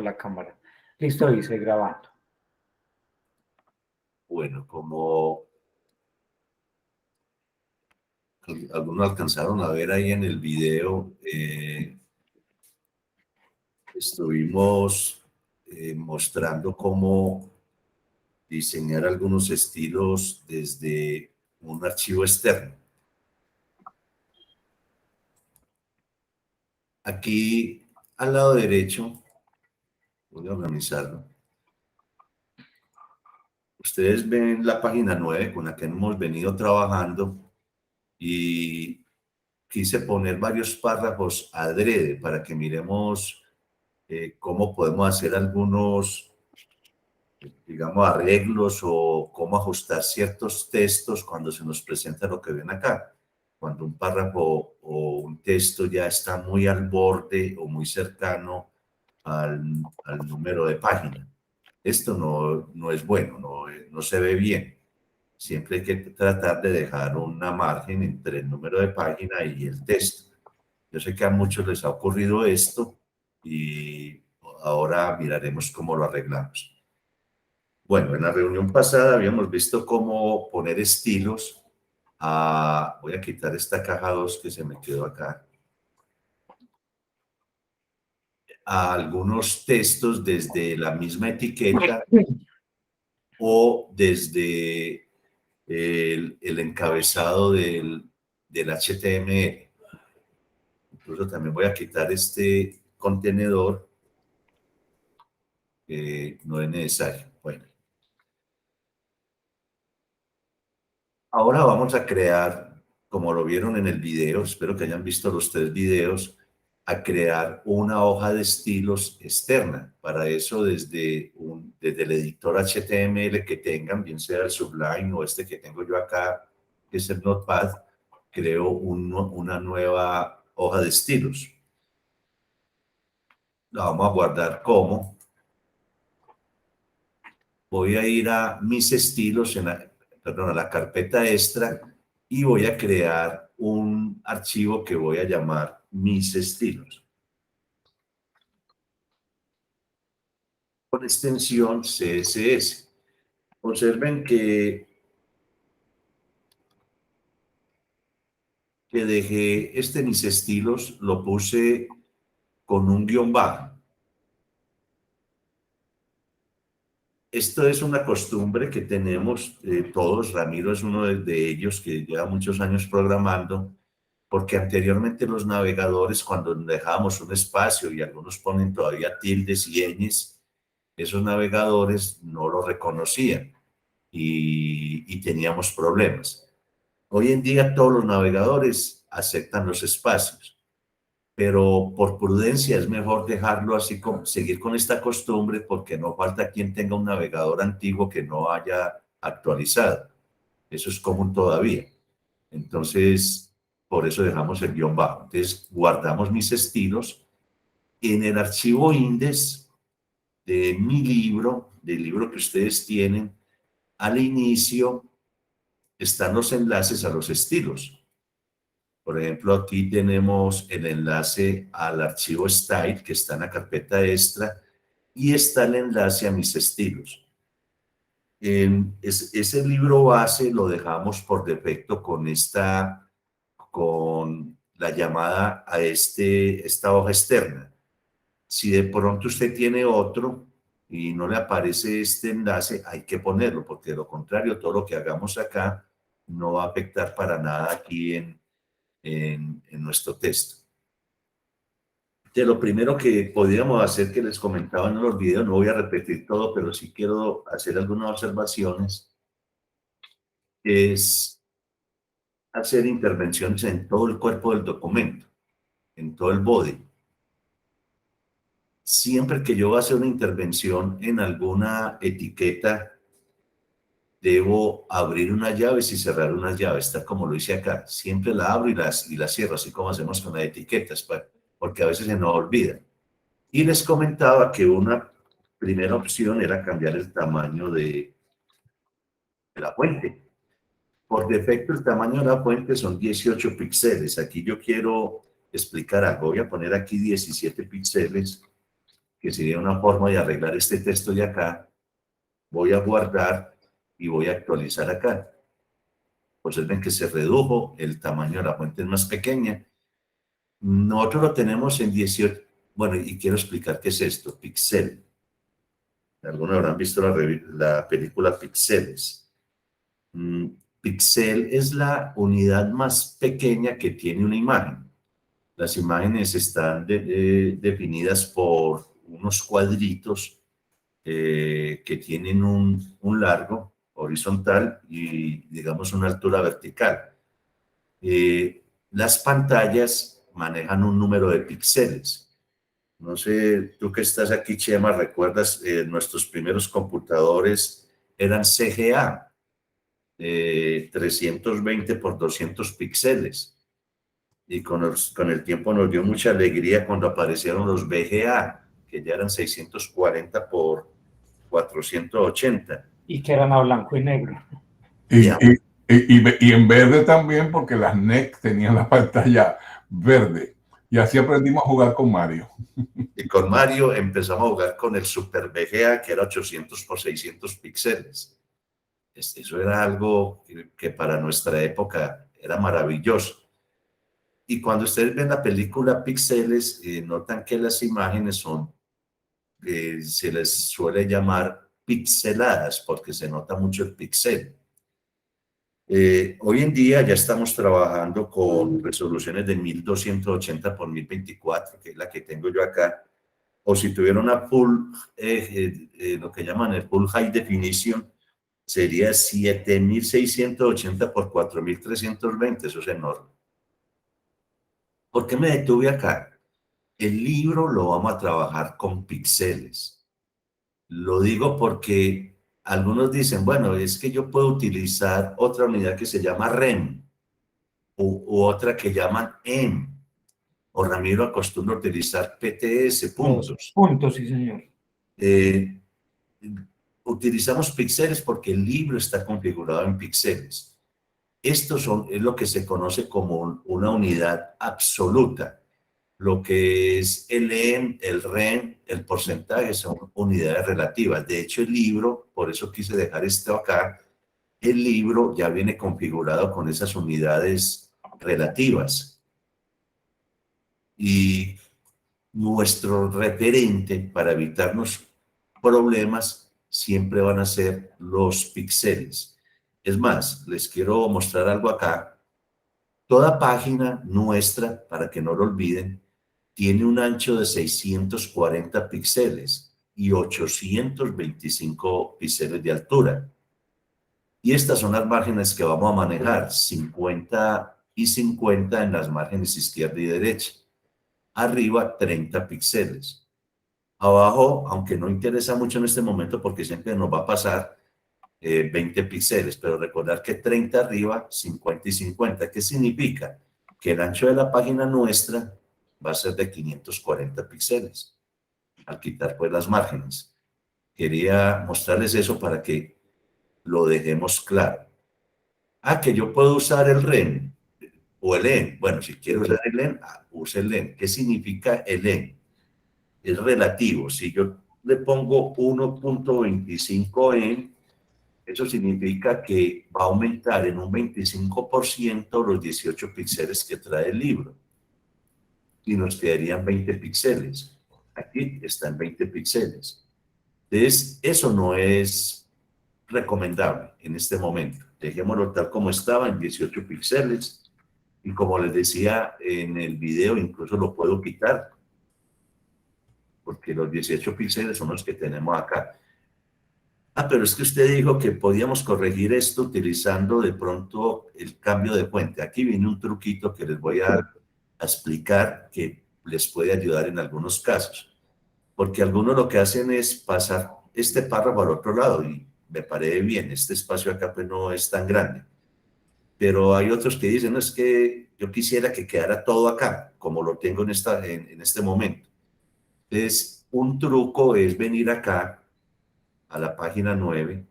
la cámara. Listo, dice grabando. Bueno, como algunos alcanzaron a ver ahí en el video, estuvimos mostrando cómo diseñar algunos estilos desde un archivo externo. Aquí al lado derecho, voy a organizarlo. Ustedes ven la página 9 con la que hemos venido trabajando y quise poner varios párrafos adrede para que miremos cómo podemos hacer algunos, digamos, arreglos o cómo ajustar ciertos textos cuando se nos presenta lo que ven acá. Cuando un párrafo o un texto ya está muy al borde o muy cercano al número de página. Esto no es bueno, no se ve bien. Siempre hay que tratar de dejar una margen entre el número de página y el texto. Yo sé que a muchos les ha ocurrido esto y ahora miraremos cómo lo arreglamos. Bueno, en la reunión pasada habíamos visto cómo poner estilos a... Voy a quitar esta caja 2 que se me quedó acá. A algunos textos desde la misma etiqueta o desde el encabezado del HTML. Incluso también voy a quitar este contenedor que no es necesario. Bueno. Ahora vamos a crear, como lo vieron en el video, espero que hayan visto los 3 videos, a crear una hoja de estilos externa. Para eso, desde el editor HTML que tengan, bien sea el Sublime o este que tengo yo acá, que es el Notepad, creo una nueva hoja de estilos. La vamos a guardar como. Voy a ir a mis estilos, a la carpeta extra, y voy a crear un archivo que voy a llamar mis estilos. Con extensión CSS. Observen que dejé mis estilos, lo puse con un guión bajo. Esto es una costumbre que tenemos todos. Ramiro es uno de ellos que lleva muchos años programando, porque anteriormente los navegadores, cuando dejábamos un espacio y algunos ponen todavía tildes y ñes, esos navegadores no lo reconocían y teníamos problemas. Hoy en día todos los navegadores aceptan los espacios, pero por prudencia es mejor dejarlo así, seguir con esta costumbre, porque no falta quien tenga un navegador antiguo que no haya actualizado. Eso es común todavía. Entonces, por eso dejamos el guión bajo. Entonces, guardamos mis estilos. En el archivo index de mi libro, del libro que ustedes tienen, al inicio están los enlaces a los estilos. Por ejemplo, aquí tenemos el enlace al archivo style que está en la carpeta extra y está el enlace a mis estilos. Ese libro base lo dejamos por defecto con la llamada a esta hoja externa. Si de pronto usted tiene otro y no le aparece este enlace, hay que ponerlo, porque de lo contrario, todo lo que hagamos acá no va a afectar para nada aquí en nuestro texto. De lo primero que podríamos hacer, que les comentaba en los videos, no voy a repetir todo, pero sí quiero hacer algunas observaciones, es hacer intervenciones en todo el cuerpo del documento, en todo el body. Siempre que yo voy a hacer una intervención en alguna etiqueta, debo abrir unas llaves y cerrar unas llaves, tal como lo hice acá. Siempre la abro y la cierro, así como hacemos con las etiquetas, porque a veces se nos olvida. Y les comentaba que una primera opción era cambiar el tamaño de la fuente. Por defecto, el tamaño de la fuente son 18 píxeles. Aquí yo quiero explicar algo. Voy a poner aquí 17 píxeles que sería una forma de arreglar este texto de acá. Voy a guardar y voy a actualizar acá. Observen que se redujo, el tamaño de la fuente es más pequeña. Nosotros lo tenemos en 18. Bueno, y quiero explicar qué es esto, pixel. Algunos habrán visto la película Pixeles. Pixel es la unidad más pequeña que tiene una imagen. Las imágenes están definidas por unos cuadritos que tienen un largo horizontal y, digamos, una altura vertical. Las pantallas manejan un número de píxeles. No sé, tú que estás aquí, Chema, ¿recuerdas? Nuestros primeros computadores eran CGA, 320 por 200 píxeles. Y con el tiempo nos dio mucha alegría cuando aparecieron los VGA, que ya eran 640 por 480. Y que eran a blanco y negro. Y, y en verde también, porque las NEC tenían la pantalla verde. Y así aprendimos a jugar con Mario. Y con Mario empezamos a jugar con el Super VGA, que era 800 por 600 píxeles. Eso era algo que para nuestra época era maravilloso. Y cuando ustedes ven la película Píxeles, notan que las imágenes son, se les suele llamar pixeladas, porque se nota mucho el píxel. Hoy en día ya estamos trabajando con resoluciones de 1280 por 1024, que es la que tengo yo acá, o si tuviera una full, lo que llaman el full high definition, sería 7680 por 4320, eso es enorme. ¿Por qué me detuve acá? El libro lo vamos a trabajar con píxeles. Lo digo porque algunos dicen, bueno, es que yo puedo utilizar otra unidad que se llama REM u otra que llaman EM. O Ramiro acostumbra utilizar PTS, puntos. Puntos, sí, señor. Utilizamos píxeles porque el libro está configurado en píxeles. Estos es lo que se conoce como una unidad absoluta. Lo que es el EM, el REM, el porcentaje son unidades relativas. De hecho, el libro, por eso quise dejar esto acá, el libro ya viene configurado con esas unidades relativas. Y nuestro referente para evitarnos problemas siempre van a ser los píxeles. Es más, les quiero mostrar algo acá. Toda página nuestra, para que no lo olviden, tiene un ancho de 640 píxeles y 825 píxeles de altura. Y estas son las márgenes que vamos a manejar, 50 y 50 en las márgenes izquierda y derecha. Arriba, 30 píxeles. Abajo, aunque no interesa mucho en este momento porque siempre nos va a pasar 20 píxeles, pero recordar que 30 arriba, 50 y 50. ¿Qué significa? Que el ancho de la página nuestra va a ser de 540 píxeles, al quitar pues las márgenes. Quería mostrarles eso para que lo dejemos claro. Que yo puedo usar el REM o el EN. Bueno, si quiero usar el EN, use el EN. ¿Qué significa el EN? Es relativo. Si yo le pongo 1.25 EN, eso significa que va a aumentar en un 25% los 18 píxeles que trae el libro. Y nos quedarían 20 píxeles. Aquí están 20 píxeles. Entonces, eso no es recomendable en este momento. Dejémoslo tal como estaba, en 18 píxeles. Y como les decía en el video, incluso lo puedo quitar, porque los 18 píxeles son los que tenemos acá. Pero es que usted dijo que podíamos corregir esto utilizando de pronto el cambio de fuente. Aquí viene un truquito que les voy a explicar que les puede ayudar en algunos casos. Porque algunos lo que hacen es pasar este párrafo al otro lado y me parece bien, este espacio acá pues no es tan grande. Pero hay otros que dicen, no, es que yo quisiera que quedara todo acá, como lo tengo en este momento. Entonces, un truco es venir acá a la página 9.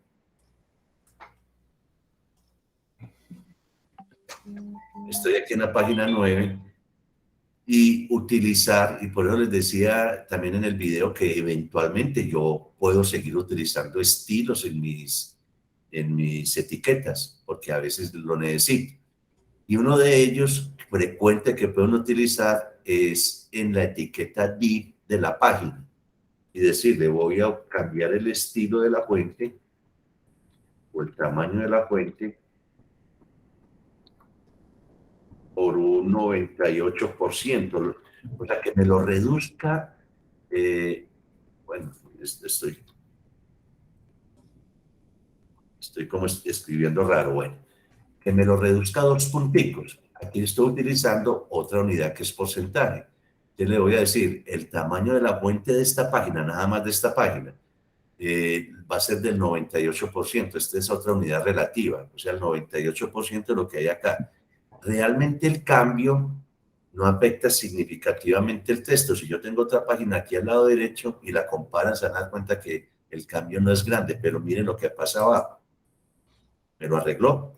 Estoy aquí en la página 9 y utilizar, y por eso les decía también en el video que eventualmente yo puedo seguir utilizando estilos en mis etiquetas, porque a veces lo necesito. Y uno de ellos frecuente que pueden utilizar es en la etiqueta div de la página. Y decirle, voy a cambiar el estilo de la fuente o el tamaño de la fuente por un 98%. O sea, que me lo reduzca. Bueno, estoy como escribiendo raro. Bueno, que me lo reduzca a 2 punticos. Aquí estoy utilizando otra unidad que es porcentaje. Yo le voy a decir, el tamaño de la fuente de esta página, nada más de esta página, va a ser del 98%. Esta es otra unidad relativa, o sea, el 98% de lo que hay acá. Realmente el cambio no afecta significativamente el texto. Si yo tengo otra página aquí al lado derecho y la comparan, se van a dar cuenta que el cambio no es grande, pero miren lo que pasa abajo. Me lo arregló.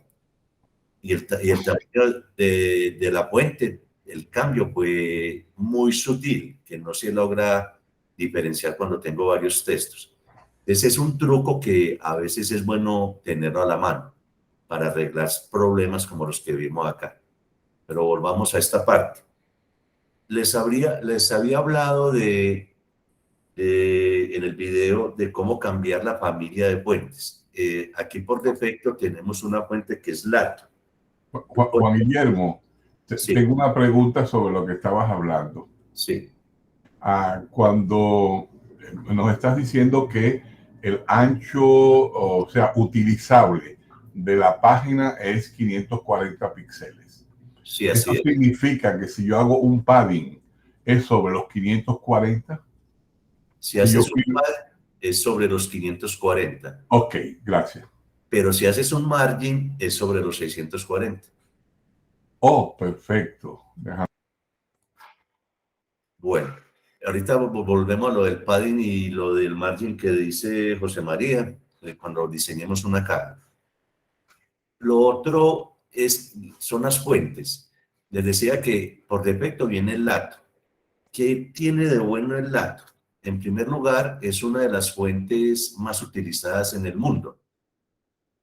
Y el tamaño de la fuente, el cambio fue muy sutil, que no se logra diferenciar cuando tengo varios textos. Ese es un truco que a veces es bueno tenerlo a la mano para arreglar problemas como los que vimos acá. Pero volvamos a esta parte. Les había hablado en el video de cómo cambiar la familia de fuentes. Aquí por defecto tenemos una fuente que es Lato. Juan Guillermo, Sí. tengo una pregunta sobre lo que estabas hablando. Sí. Cuando nos estás diciendo que el ancho, o sea, utilizable de la página es 540 píxeles. Sí, ¿Eso así es. significa que si yo hago un padding es sobre los 540? Si haces un padding es sobre los 540. Ok, gracias. Pero si haces un margin es sobre los 640. Oh, perfecto. Bueno, ahorita volvemos a lo del padding y lo del margin que dice José María, cuando diseñemos una caja. Lo otro son las fuentes. Les decía que por defecto viene el lato. ¿Qué tiene de bueno el lato? En primer lugar, es una de las fuentes más utilizadas en el mundo.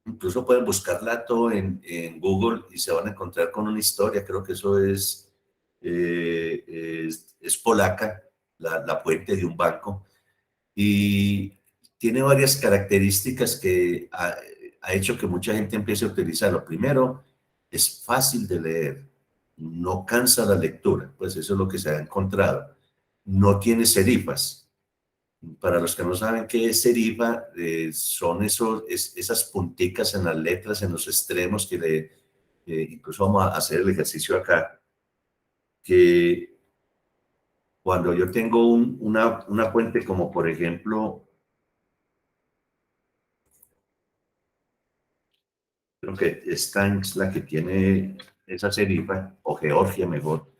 Incluso pueden buscar lato en Google y se van a encontrar con una historia. Creo que eso es polaca, la fuente de un banco. Y tiene varias características que ha hecho que mucha gente empiece a utilizarlo. Primero, es fácil de leer, no cansa la lectura, pues eso es lo que se ha encontrado. No tiene serifas. Para los que no saben qué es serifa, son esas punticas en las letras, en los extremos, que incluso vamos a hacer el ejercicio acá, que cuando yo tengo una fuente como por ejemplo, creo que esta es la que tiene esa serifa, o Georgia mejor.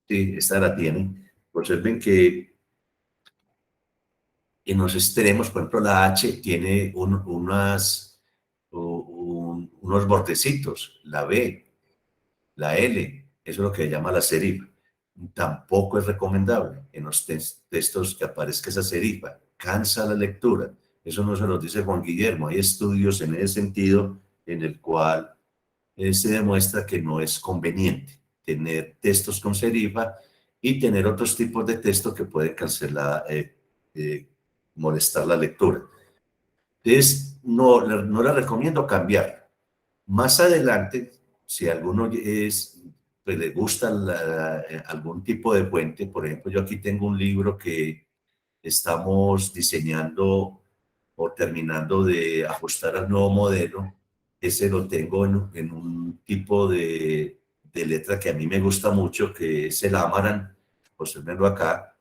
Sí, esta la tiene. Observen que en los extremos, por ejemplo, la H tiene unos bordecitos, la B, la L, eso es lo que llama la serifa. Tampoco es recomendable en los textos que aparezca esa serifa. Cansa la lectura. Eso no se lo dice Juan Guillermo. Hay estudios en ese sentido en el cual se demuestra que no es conveniente tener textos con serifa y tener otros tipos de texto que pueden cancelar, molestar la lectura. Entonces, no le recomiendo cambiar. Más adelante, si alguno pues le gusta algún tipo de fuente, por ejemplo, yo aquí tengo un libro que estamos diseñando o terminando de ajustar al nuevo modelo. Ese lo tengo en un tipo de letra que a mí me gusta mucho, que es el Amaran, observenlo acá,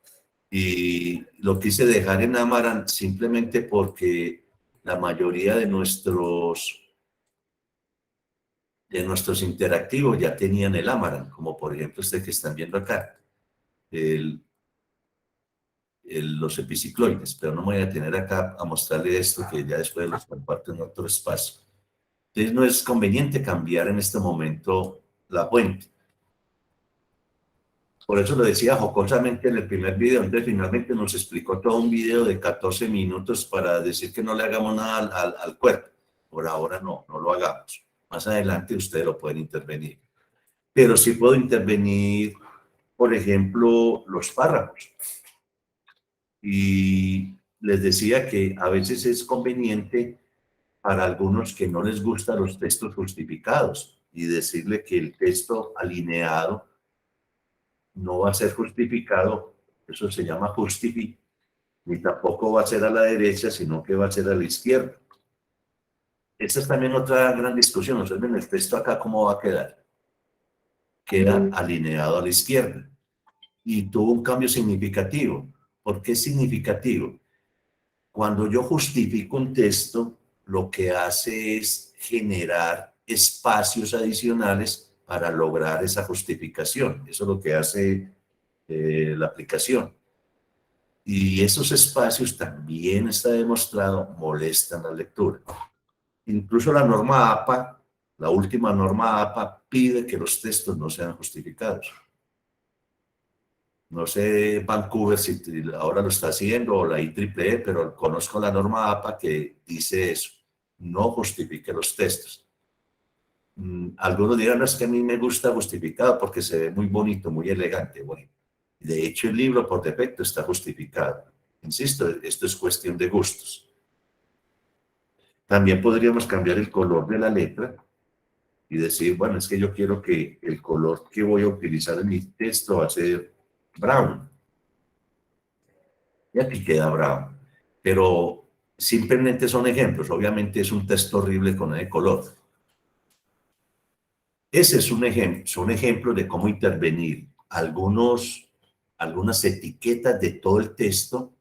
y lo quise dejar en Amaran simplemente porque la mayoría de nuestros interactivos ya tenían el Amaran, como por ejemplo este que están viendo acá, los epicicloides, pero no me voy a tener acá a mostrarle esto, que ya después los comparto en otro espacio. Entonces no es conveniente cambiar en este momento la fuente. Por eso lo decía jocosamente en el primer video. Entonces finalmente nos explicó todo un video de 14 minutos para decir que no le hagamos nada al cuerpo. Por ahora no lo hagamos. Más adelante ustedes lo pueden intervenir. Pero sí puedo intervenir, por ejemplo, los párrafos. Y les decía que a veces es conveniente para algunos que no les gustan los textos justificados y decirle que el texto alineado no va a ser justificado, eso se llama justifi, ni tampoco va a ser a la derecha, sino que va a ser a la izquierda. Esta es también otra gran discusión. Observen el texto acá cómo va a quedar. Queda alineado a la izquierda y tuvo un cambio significativo. ¿Por qué significativo? Cuando yo justifico un texto, lo que hace es generar espacios adicionales para lograr esa justificación. Eso es lo que hace la aplicación. Y esos espacios también está demostrado molestan la lectura. Incluso la norma APA, la última norma APA, pide que los textos no sean justificados. No sé Vancouver si ahora lo está haciendo o la IEEE, pero conozco la norma APA que dice eso. No justifique los textos. Algunos dirán, no, es que a mí me gusta justificado porque se ve muy bonito, muy elegante. Bueno, de hecho el libro por defecto está justificado. Insisto, esto es cuestión de gustos. También podríamos cambiar el color de la letra y decir, bueno, es que yo quiero que el color que voy a utilizar en mi texto va a ser brown. Y aquí queda brown. Pero simplemente son ejemplos. Obviamente es un texto horrible con ese color. Ese es un ejemplo de cómo intervenir algunas etiquetas de todo el texto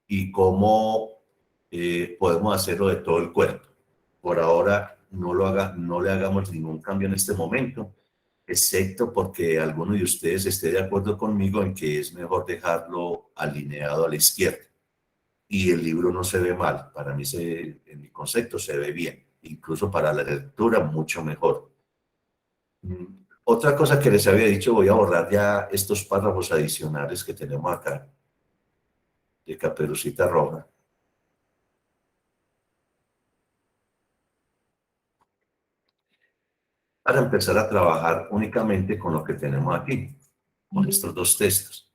y cómo podemos hacerlo de todo el cuerpo. Por ahora no le hagamos ningún cambio en este momento, excepto porque alguno de ustedes esté de acuerdo conmigo en que es mejor dejarlo alineado a la izquierda. Y el libro no se ve mal, para mí en mi concepto se ve bien, incluso para la lectura mucho mejor. Otra cosa que les había dicho, voy a borrar ya estos párrafos adicionales que tenemos acá, de Caperucita Roja. Para empezar a trabajar únicamente con lo que tenemos aquí, con estos dos textos.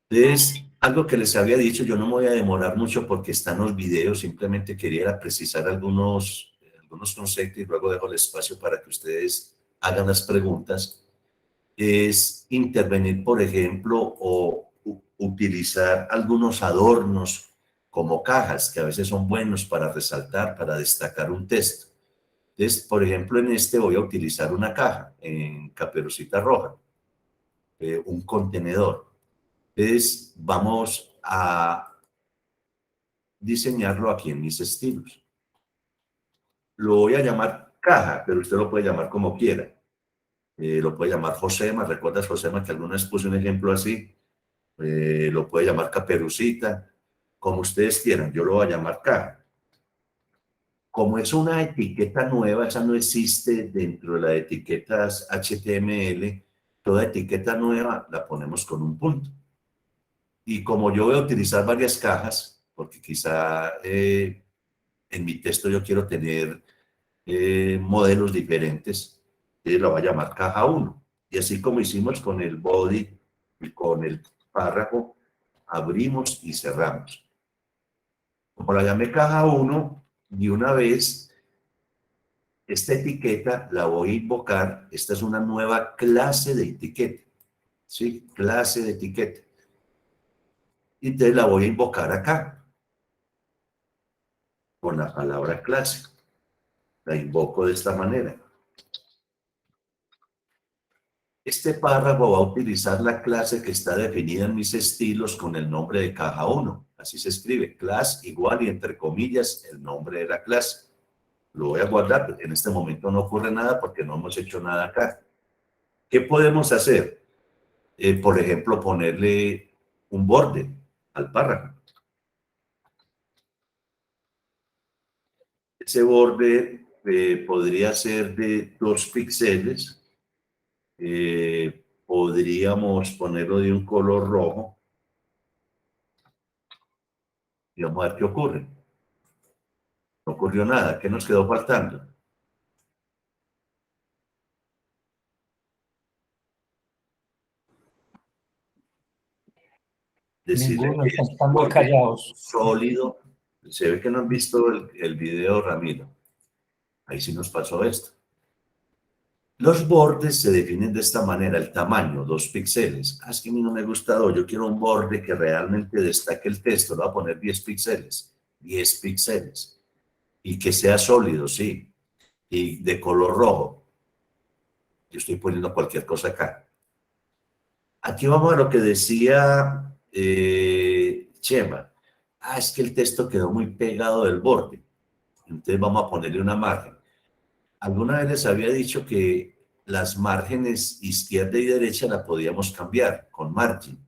Entonces, algo que les había dicho, yo no me voy a demorar mucho porque están los videos, simplemente quería precisar algunos conceptos y luego dejo el espacio para que ustedes hagan las preguntas. Es intervenir, por ejemplo, o utilizar algunos adornos como cajas, que a veces son buenos para resaltar, para destacar un texto. Entonces, por ejemplo, en este voy a utilizar una caja en Caperucita Roja, un contenedor. Entonces, vamos a diseñarlo aquí en mis estilos. Lo voy a llamar caja, pero usted lo puede llamar como quiera. Lo puede llamar Josema, ¿recuerdas Josema que alguna vez puse un ejemplo así? Lo puede llamar Caperucita, como ustedes quieran, yo lo voy a llamar caja. Como es una etiqueta nueva, esa no existe dentro de las etiquetas HTML, toda etiqueta nueva la ponemos con un punto. Y como yo voy a utilizar varias cajas, porque quizá en mi texto yo quiero tener modelos diferentes, lo voy a llamar caja 1. Y así como hicimos con el body y con el párrafo, abrimos y cerramos. Como la llamé caja 1, de una vez, esta etiqueta la voy a invocar. Esta es una nueva clase de etiqueta. ¿Sí? Clase de etiqueta. Y entonces la voy a invocar acá, con la palabra clase. La invoco de esta manera. Este párrafo va a utilizar la clase que está definida en mis estilos con el nombre de caja 1. Así se escribe, class igual y entre comillas el nombre de la clase. Lo voy a guardar, en este momento no ocurre nada porque no hemos hecho nada acá. ¿Qué podemos hacer? Por ejemplo, ponerle un borde al párrafo. Ese borde podría ser de 2 píxeles Podríamos ponerlo de un color rojo y vamos a ver qué ocurre. No ocurrió nada. ¿Qué nos quedó faltando? Decirle Ninguno, que están es muy borde callados. sólido. Se ve que no han visto el video, Ramiro. Ahí sí nos pasó esto. Los bordes se definen de esta manera, el tamaño, 2 píxeles. Es que a mí no me gusta 2, yo quiero un borde que realmente destaque el texto, le voy a poner 10 píxeles, 10 píxeles. Y que sea sólido, sí, y de color rojo. Yo estoy poniendo cualquier cosa acá. Aquí vamos a lo que decía Chema. Es que el texto quedó muy pegado del borde. Entonces vamos a ponerle una margen. Alguna vez les había dicho que las márgenes izquierda y derecha la podíamos cambiar con margin.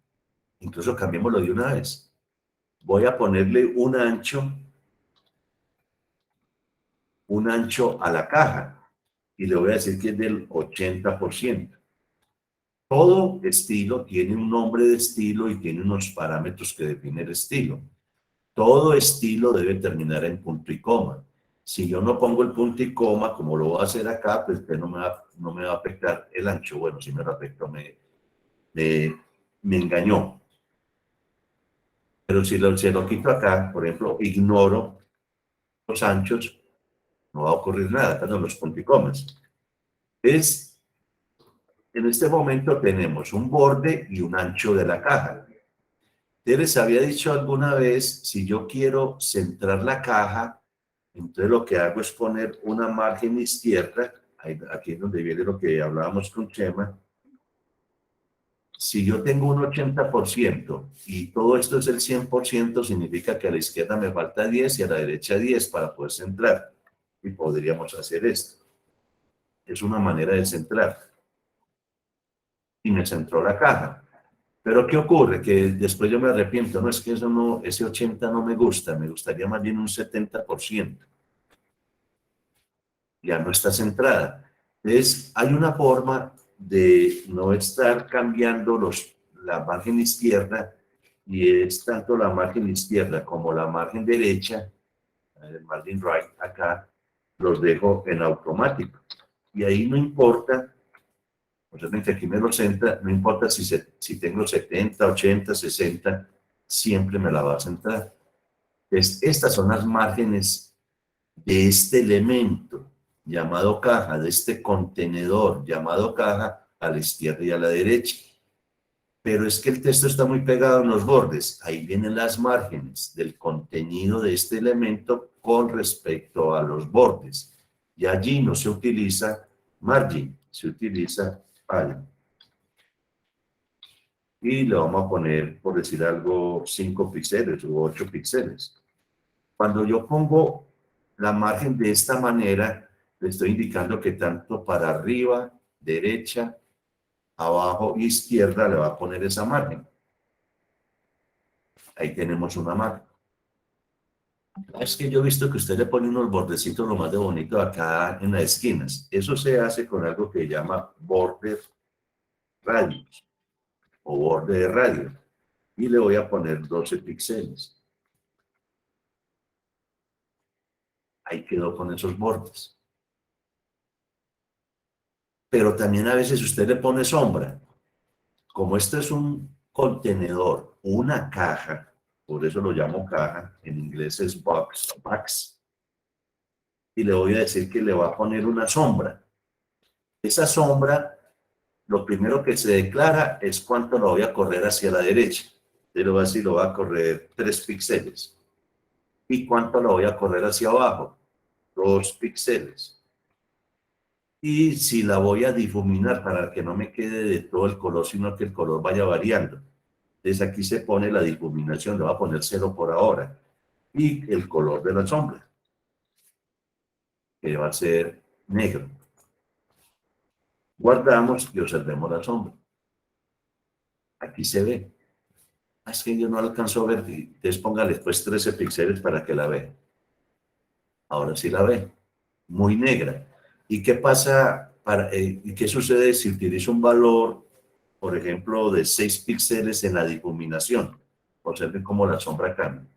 Incluso cambiémoslo de una vez. Voy a ponerle un ancho a la caja y le voy a decir que es del 80%. Todo estilo tiene un nombre de estilo y tiene unos parámetros que define el estilo. Todo estilo debe terminar en punto y coma. Si yo no pongo el punto y coma, como lo voy a hacer acá, pues no me va a afectar el ancho. Bueno, si me lo afectó, me engañó. Pero si se lo quito acá, por ejemplo, ignoro los anchos, no va a ocurrir nada, acá no los punto y comas. En este momento tenemos un borde y un ancho de la caja. Yo les había dicho alguna vez, si yo quiero centrar la caja, entonces lo que hago es poner una margen izquierda, aquí es donde viene lo que hablábamos con Chema. Si yo tengo un 80% y todo esto es el 100%, significa que a la izquierda me falta 10 y a la derecha 10 para poder centrar. Y podríamos hacer esto. Es una manera de centrar. Y me centró la caja. Pero ¿qué ocurre? Que después yo me arrepiento. No, es que ese 80 no me gusta. Me gustaría más bien un 70%. Ya no está centrada. Entonces, hay una forma de no estar cambiando la margen izquierda, y es tanto la margen izquierda como la margen derecha, el margin right, acá los dejo en automático. Y ahí no importa, obviamente aquí me lo centra, no importa si tengo 70, 80, 60, siempre me la va a centrar. Entonces, estas son las márgenes de este elemento llamado caja, de este contenedor llamado caja, a la izquierda y a la derecha. Pero es que el texto está muy pegado en los bordes. Ahí vienen las márgenes del contenido de este elemento con respecto a los bordes. Y allí no se utiliza margin, se utiliza padding. Y le vamos a poner, por decir algo, 5 píxeles u 8 píxeles. Cuando yo pongo la margen de esta manera, le estoy indicando que tanto para arriba, derecha, abajo, izquierda, le va a poner esa margen. Ahí tenemos una margen. Es que yo he visto que usted le pone unos bordecitos lo más de bonito acá en las esquinas. Eso se hace con algo que llama border radius o borde de radio. Y le voy a poner 12 píxeles. Ahí quedó con esos bordes. Pero también a veces usted le pone sombra. Como este es un contenedor, una caja, por eso lo llamo caja, en inglés es box, y le voy a decir que le va a poner una sombra. Esa sombra, lo primero que se declara es cuánto lo voy a correr hacia la derecha. Pero voy a decir, lo voy a correr 3 píxeles. ¿Y cuánto lo voy a correr hacia abajo? 2 píxeles. Y si la voy a difuminar para que no me quede de todo el color, sino que el color vaya variando. Entonces aquí se pone la difuminación, le va a poner 0 por ahora. Y el color de la sombra, que va a ser negro. Guardamos y observemos la sombra. Aquí se ve. Es que yo no alcanzo a ver. Entonces póngale después 13 píxeles para que la vea. Ahora sí la ve. Muy negra. ¿Y qué pasa ¿Y qué sucede si utilizo un valor, por ejemplo, de 6 píxeles en la difuminación? Observen cómo la sombra cambia,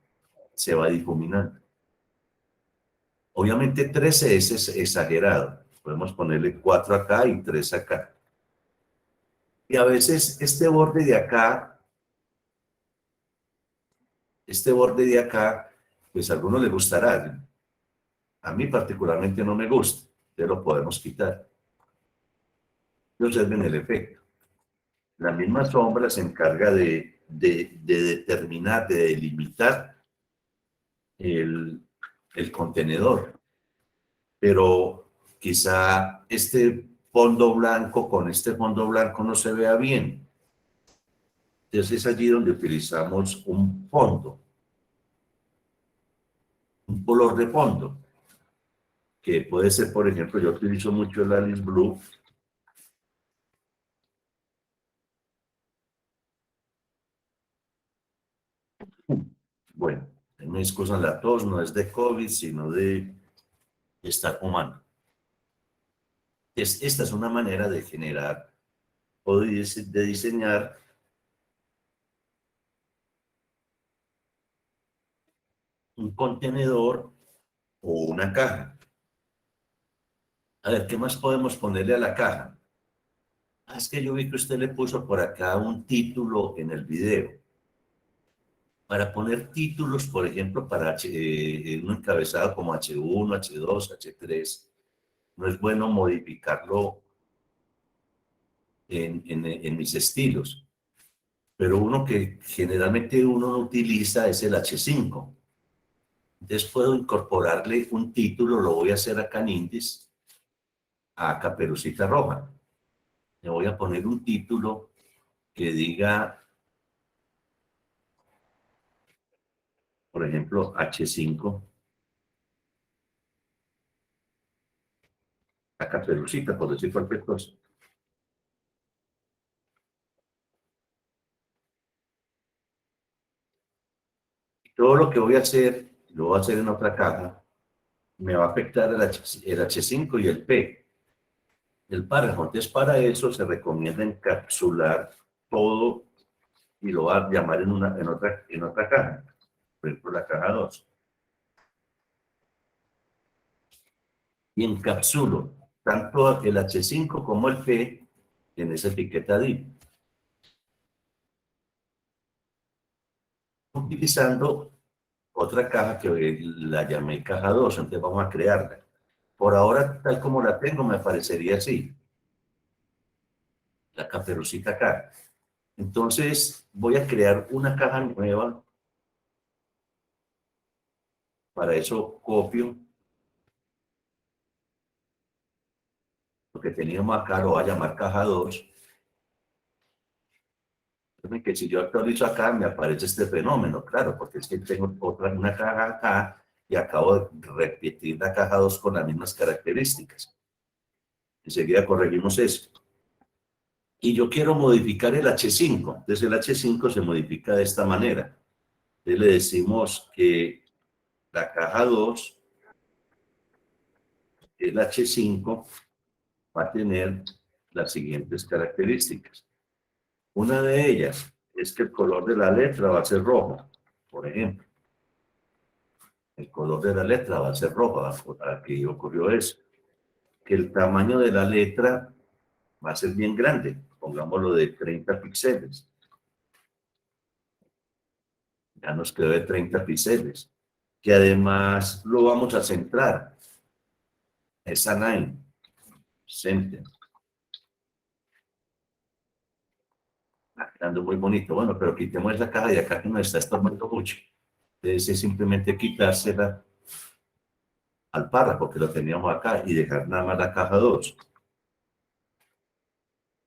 se va difuminando. Obviamente 13 es exagerado, podemos ponerle 4 acá y 3 acá. Y a veces este borde de acá, pues a algunos les gustará. A mí particularmente no me gusta, pero lo podemos quitar. Y observen el efecto. La misma sombra se encarga de determinar, de delimitar el contenedor. Pero quizá este fondo blanco con este fondo blanco no se vea bien. Entonces es allí donde utilizamos un fondo, un color de fondo, que puede ser, por ejemplo, yo utilizo mucho el Alice Blue. Bueno, me excusan la tos, no es de COVID, sino de estar humano. Esta es una manera de generar o de diseñar un contenedor o una caja. A ver, ¿qué más podemos ponerle a la caja? Es que yo vi que usted le puso por acá un título en el video. Para poner títulos, por ejemplo, para un encabezado como H1, H2, H3, no es bueno modificarlo en mis estilos. Pero uno que generalmente uno no utiliza es el H5. Entonces puedo incorporarle un título, lo voy a hacer acá en Indis, a Caperucita Roja. Le voy a poner un título que diga, por ejemplo, H5, a Caperucita, por decir cualquier cosa. Todo lo que voy a hacer, lo voy a hacer en otra caja, me va a afectar el H5 y el P, el párrafo. Entonces, para eso se recomienda encapsular todo y lo va a llamar en otra caja, por ejemplo, la caja 2. Y encapsulo tanto el H5 como el P en esa etiqueta div, utilizando otra caja que la llamé caja 2, entonces vamos a crearla. Por ahora, tal como la tengo, me aparecería así, la Caperucita acá. Entonces, voy a crear una caja nueva. Para eso copio lo que teníamos acá, lo voy a llamar caja 2. Que si yo actualizo acá, me aparece este fenómeno, claro, porque es que tengo una caja acá y acabo de repetir la caja 2 con las mismas características. Enseguida corregimos eso. Y yo quiero modificar el H5. Entonces el H5 se modifica de esta manera. Entonces le decimos que la caja 2, el H5, va a tener las siguientes características. Una de ellas es que el color de la letra va a ser rojo, por ejemplo. El color de la letra va a ser rojo, aquí ocurrió eso. Que el tamaño de la letra va a ser bien grande, pongámoslo de 30 píxeles. Ya nos quedó de 30 píxeles. Que además lo vamos a centrar. Es align, center. Quedando muy bonito. Bueno, pero quitemos esa caja de acá que nos está estorbando mucho. Entonces es simplemente quitársela al párrafo que lo teníamos acá y dejar nada más la caja 2.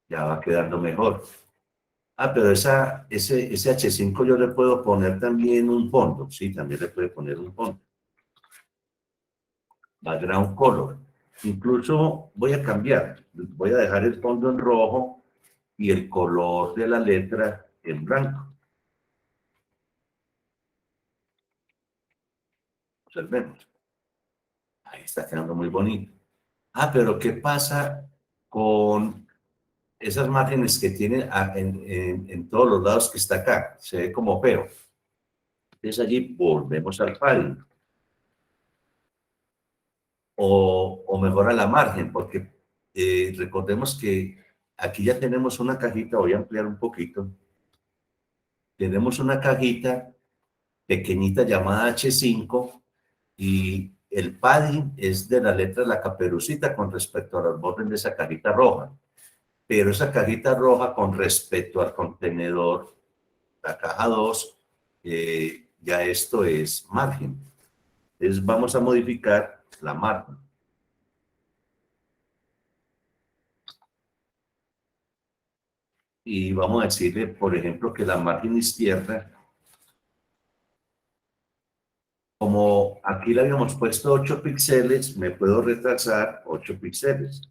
Ya va quedando mejor. Pero ese H5 yo le puedo poner también un fondo. Sí, también le puedo poner un fondo. Background color. Incluso voy a cambiar. Voy a dejar el fondo en rojo y el color de la letra en blanco. Observemos. Ahí está quedando muy bonito. Pero ¿qué pasa con esas márgenes que tiene en todos los lados que está acá. Se ve como feo. Entonces allí volvemos al padding. O mejora la margen, porque recordemos que aquí ya tenemos una cajita, voy a ampliar un poquito. Tenemos una cajita pequeñita llamada H5 y el padding es de la letra de la caperucita con respecto a los bordes de esa cajita roja. Pero esa cajita roja con respecto al contenedor, la caja 2, ya esto es margen. Entonces vamos a modificar la margen. Y vamos a decirle, por ejemplo, que la margen izquierda, como aquí le habíamos puesto 8 píxeles, me puedo retrasar 8 píxeles.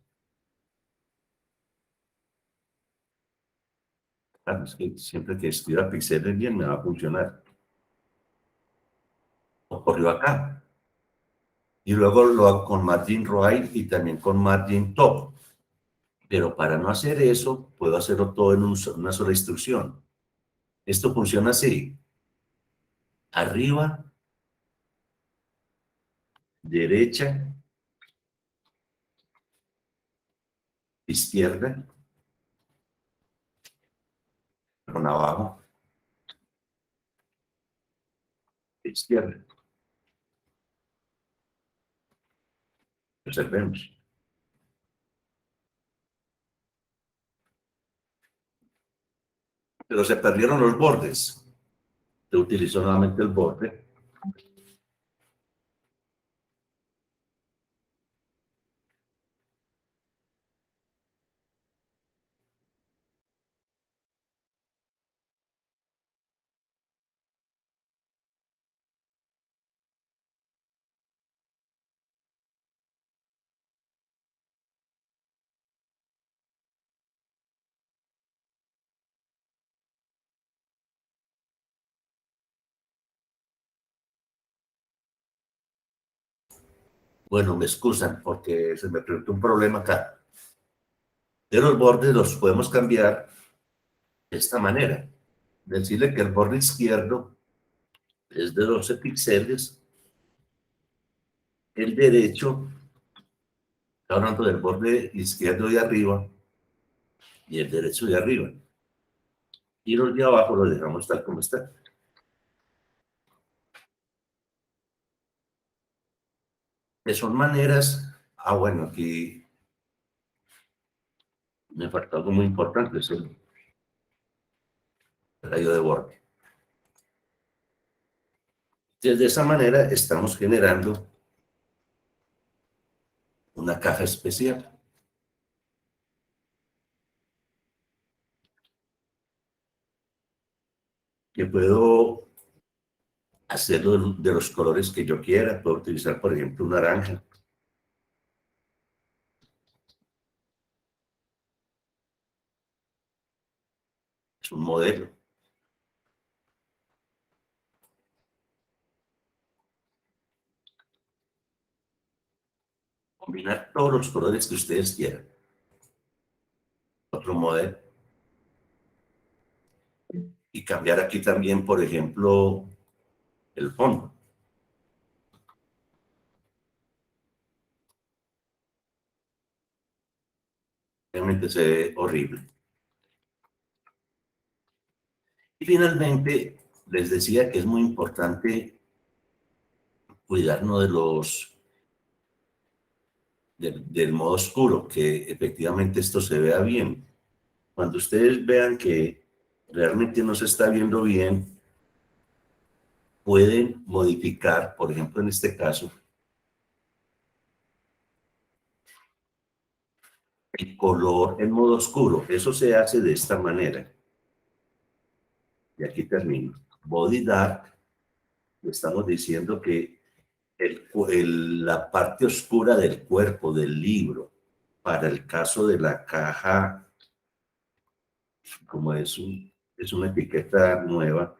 Claro, es que siempre que escriba píxeles bien me va a funcionar. Ocurrió acá. Y luego lo hago con margin right y también con margin top. Pero para no hacer eso, puedo hacerlo todo en una sola instrucción. Esto funciona así. Arriba, derecha, izquierda, con abajo, izquierda. Observemos. Pero se perdieron los bordes. Se utilizó nuevamente el borde. Bueno, me excusan porque se me presentó un problema acá. De los bordes los podemos cambiar de esta manera. Decirle que el borde izquierdo es de 12 píxeles, el derecho, está hablando del borde izquierdo de arriba y el derecho de arriba. Y los de abajo los dejamos tal como está. Que son maneras, bueno, aquí me faltó algo muy importante, es el rayo de borde. Entonces, de esa manera estamos generando una caja especial. Que puedo hacerlo de los colores que yo quiera. Puedo utilizar, por ejemplo, un naranja. Es un modelo. Combinar todos los colores que ustedes quieran. Otro modelo. Y cambiar aquí también, por ejemplo, el fondo. Realmente se ve horrible. Y finalmente, les decía que es muy importante cuidarnos del modo oscuro, que efectivamente esto se vea bien. Cuando ustedes vean que realmente no se está viendo bien, pueden modificar, por ejemplo, en este caso, el color en modo oscuro. Eso se hace de esta manera. Y aquí termino. Body dark, estamos diciendo que la parte oscura del cuerpo del libro, para el caso de la caja, como es una etiqueta nueva,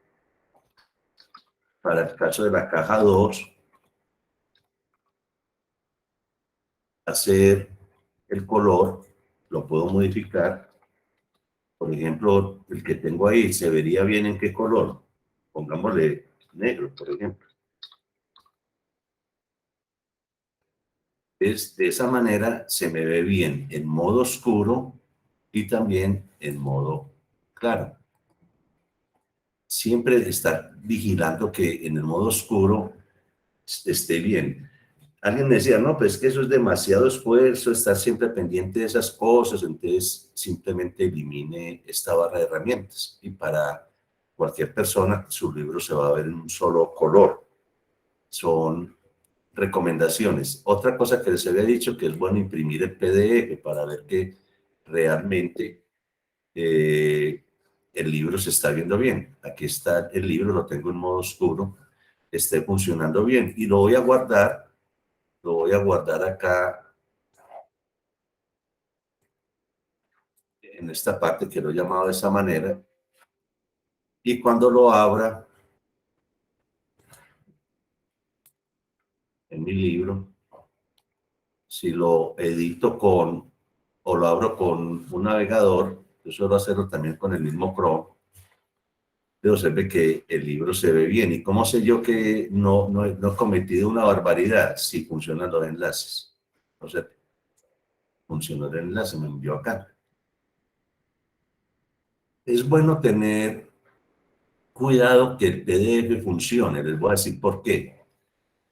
para el caso de la caja 2, hacer el color lo puedo modificar. Por ejemplo, el que tengo ahí, ¿se vería bien en qué color? Pongámosle negro, por ejemplo. De esa manera se me ve bien en modo oscuro y también en modo claro. Siempre estar vigilando que en el modo oscuro esté bien. Alguien me decía, no, pues que eso es demasiado esfuerzo, estar siempre pendiente de esas cosas, entonces simplemente elimine esta barra de herramientas. Y para cualquier persona, su libro se va a ver en un solo color. Son recomendaciones. Otra cosa que les había dicho, que es bueno imprimir el PDF para ver que realmente el libro se está viendo bien. Aquí está el libro, lo tengo en modo oscuro, esté funcionando bien. Y lo voy a guardar acá en esta parte que lo he llamado de esa manera. Y cuando lo abra en mi libro, si lo edito o lo abro con un navegador, yo suelo hacerlo también con el mismo Chrome, pero se ve que el libro se ve bien. ¿Y cómo sé yo que no he cometido una barbaridad? Si funcionan los enlaces. O sea, funcionó el enlace, me envió acá. Es bueno tener cuidado que el PDF funcione. Les voy a decir por qué.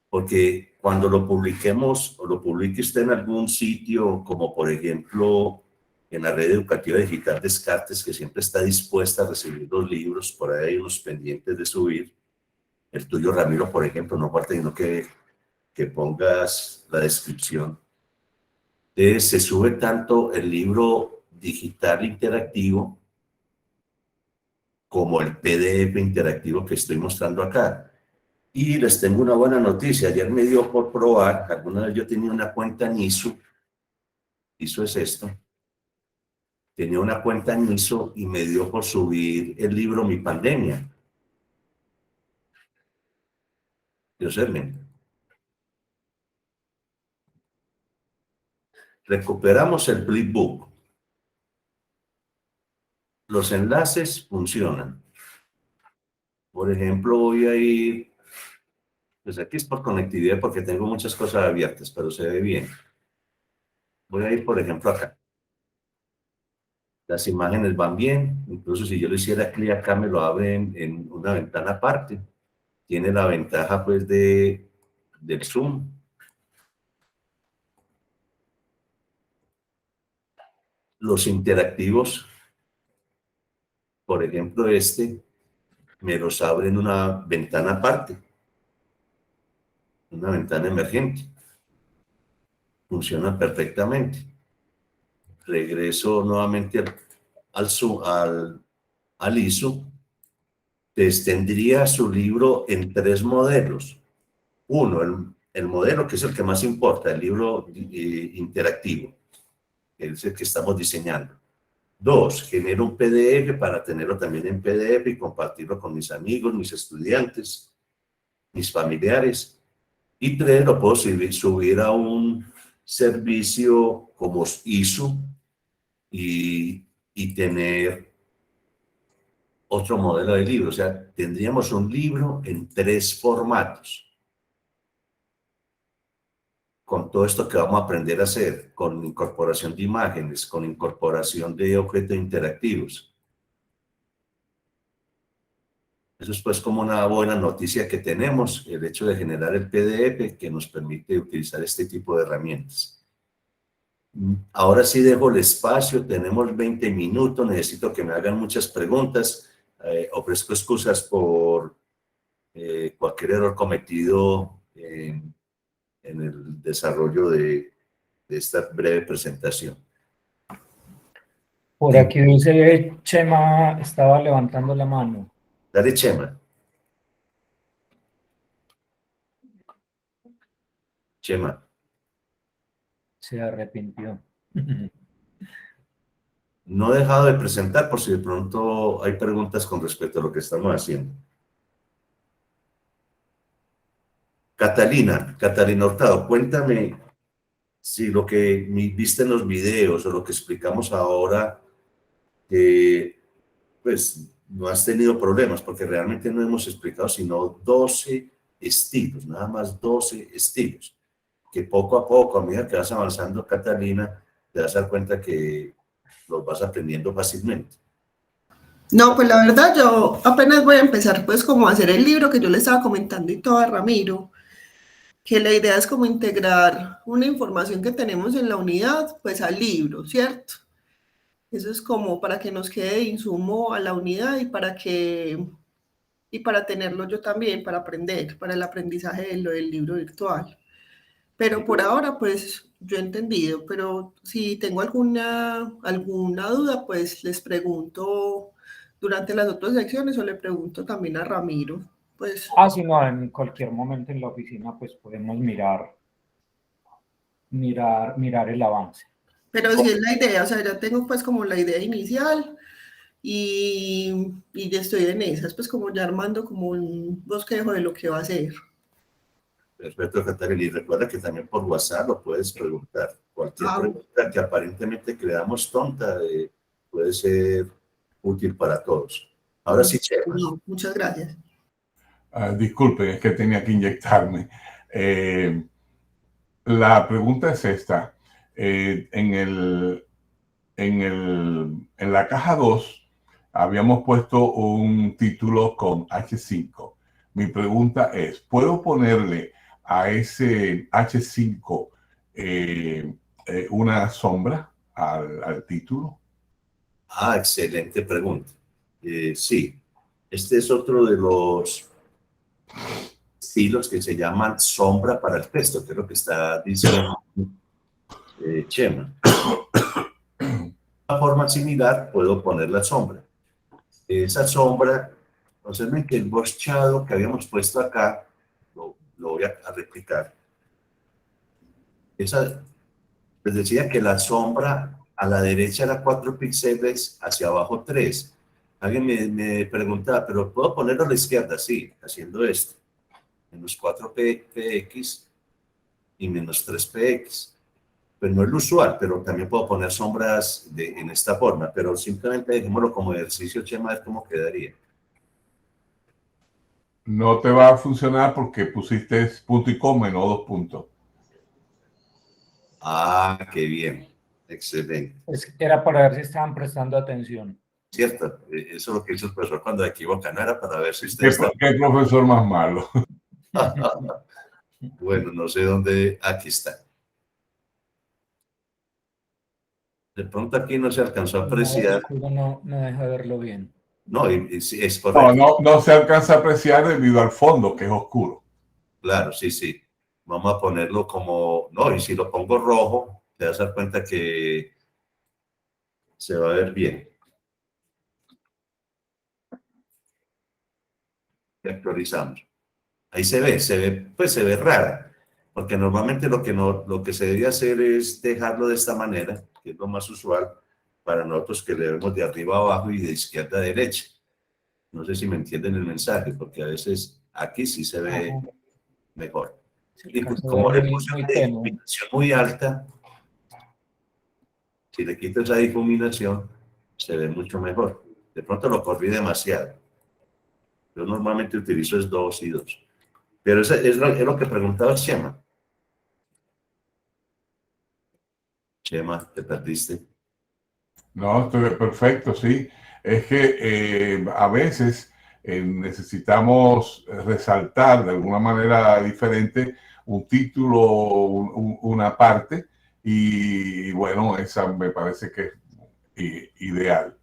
Porque cuando lo publiquemos o lo publique usted en algún sitio, como por ejemplo en la red educativa digital Descartes, que siempre está dispuesta a recibir los libros, por ahí hay unos pendientes de subir. El tuyo, Ramiro, por ejemplo, no falta sino que pongas la descripción. Se sube tanto el libro digital interactivo como el PDF interactivo que estoy mostrando acá. Y les tengo una buena noticia. Ayer me dio por probar, alguna vez yo tenía una cuenta en ISO, ISO es esto, tenía una cuenta en ISO y me dio por subir el libro Mi Pandemia. Y observen, recuperamos el flipbook. Los enlaces funcionan. Por ejemplo, voy a ir, pues aquí es por conectividad porque tengo muchas cosas abiertas, pero se ve bien. Voy a ir, por ejemplo, acá. Las imágenes van bien, incluso si yo le hiciera clic acá me lo abre en una ventana aparte. Tiene la ventaja pues del zoom. Los interactivos, por ejemplo me los abre en una ventana aparte, una ventana emergente. Funciona perfectamente. Regreso nuevamente al ISO. Tendría su libro en 3 modelos. Uno, el modelo que es el que más importa, el libro interactivo, es el que estamos diseñando. 2, genero un PDF para tenerlo también en PDF y compartirlo con mis amigos, mis estudiantes, mis familiares. Y 3, lo puedo subir a un servicio como ISO y tener otro modelo de libro. O sea, tendríamos un libro en 3 formatos. Con todo esto que vamos a aprender a hacer, con incorporación de imágenes, con incorporación de objetos interactivos. Eso es pues como una buena noticia que tenemos, el hecho de generar el PDF que nos permite utilizar este tipo de herramientas. Ahora sí dejo el espacio, tenemos 20 minutos, necesito que me hagan muchas preguntas. Ofrezco excusas por cualquier error cometido en el desarrollo de esta breve presentación. Por aquí dice Chema, estaba levantando la mano. Dale, Chema. Chema. Se arrepintió. No he dejado de presentar por si de pronto hay preguntas con respecto a lo que estamos haciendo. Catalina Hurtado, cuéntame si lo que viste en los videos o lo que explicamos ahora, pues no has tenido problemas, porque realmente no hemos explicado sino 12 estilos, nada más 12 estilos, que poco a poco, a medida que vas avanzando, Catalina, te vas a dar cuenta que los vas aprendiendo fácilmente. No, pues la verdad yo apenas voy a empezar pues como a hacer el libro que yo le estaba comentando y todo a Ramiro, que la idea es como integrar una información que tenemos en la unidad pues al libro, ¿cierto? Eso es como para que nos quede de insumo a la unidad y para tenerlo yo también, para aprender, para el aprendizaje de lo del libro virtual. Pero por ahora, pues, yo he entendido, pero si tengo alguna duda, pues les pregunto durante las otras secciones o le pregunto también a Ramiro, pues. Si no, en cualquier momento en la oficina, pues podemos mirar el avance. Pero sí es la idea, o sea, ya tengo pues como la idea inicial y ya estoy en esas, pues como ya armando como un bosquejo de lo que va a hacer. Perfecto, Catalina. Y recuerda que también por WhatsApp lo puedes preguntar. Cualquier pregunta que aparentemente creamos tonta puede ser útil para todos. Ahora sí, Chema. No, muchas gracias. Disculpen, es que tenía que inyectarme. La pregunta es esta. En la caja 2 habíamos puesto un título con H5. Mi pregunta es, ¿puedo ponerle a ese H5 una sombra al título? Excelente pregunta. Sí, este es otro de los estilos que se llaman sombra para el texto, que es lo que está diciendo Chema. De una forma similar puedo poner la sombra. Esa sombra, observen que el box shadow que habíamos puesto acá, lo voy a replicar. Les decía que la sombra a la derecha era 4 píxeles, hacia abajo 3. Alguien me preguntaba, ¿pero puedo ponerlo a la izquierda? Sí, haciendo esto. Menos 4 px y menos 3 px. Pues no es lo usual, pero también puedo poner sombras en esta forma, pero simplemente dejémoslo como ejercicio, Chema, a ver cómo quedaría. No te va a funcionar porque pusiste punto y coma y no 2 puntos. Qué bien. Excelente. Era para ver si estaban prestando atención. Cierto, eso es lo que hizo el profesor cuando equivoca, no era para ver si ustedes ¿Qué profesor más malo? Bueno, no sé dónde, aquí está. De pronto aquí no se alcanzó a apreciar. No deja verlo bien. No, es correcto. No se alcanza a apreciar debido al fondo, que es oscuro. Claro, sí. Vamos a ponerlo como, no, y si lo pongo rojo, te vas a dar cuenta que se va a ver bien. Y actualizamos. Ahí se ve rara, porque normalmente lo que se debe hacer es dejarlo de esta manera, que es lo más usual para nosotros que le vemos de arriba a abajo y de izquierda a derecha. No sé si me entienden el mensaje, porque a veces aquí sí se ve mejor. Y como le puse una difuminación muy alta, si le quito esa difuminación, se ve mucho mejor. De pronto lo corrí demasiado. Yo normalmente utilizo es 2 y 2. Pero es lo que preguntaba Chema. Chema, te perdiste. No, estoy perfecto, sí. Es que a veces necesitamos resaltar de alguna manera diferente un título, una parte, y bueno, esa me parece que es ideal.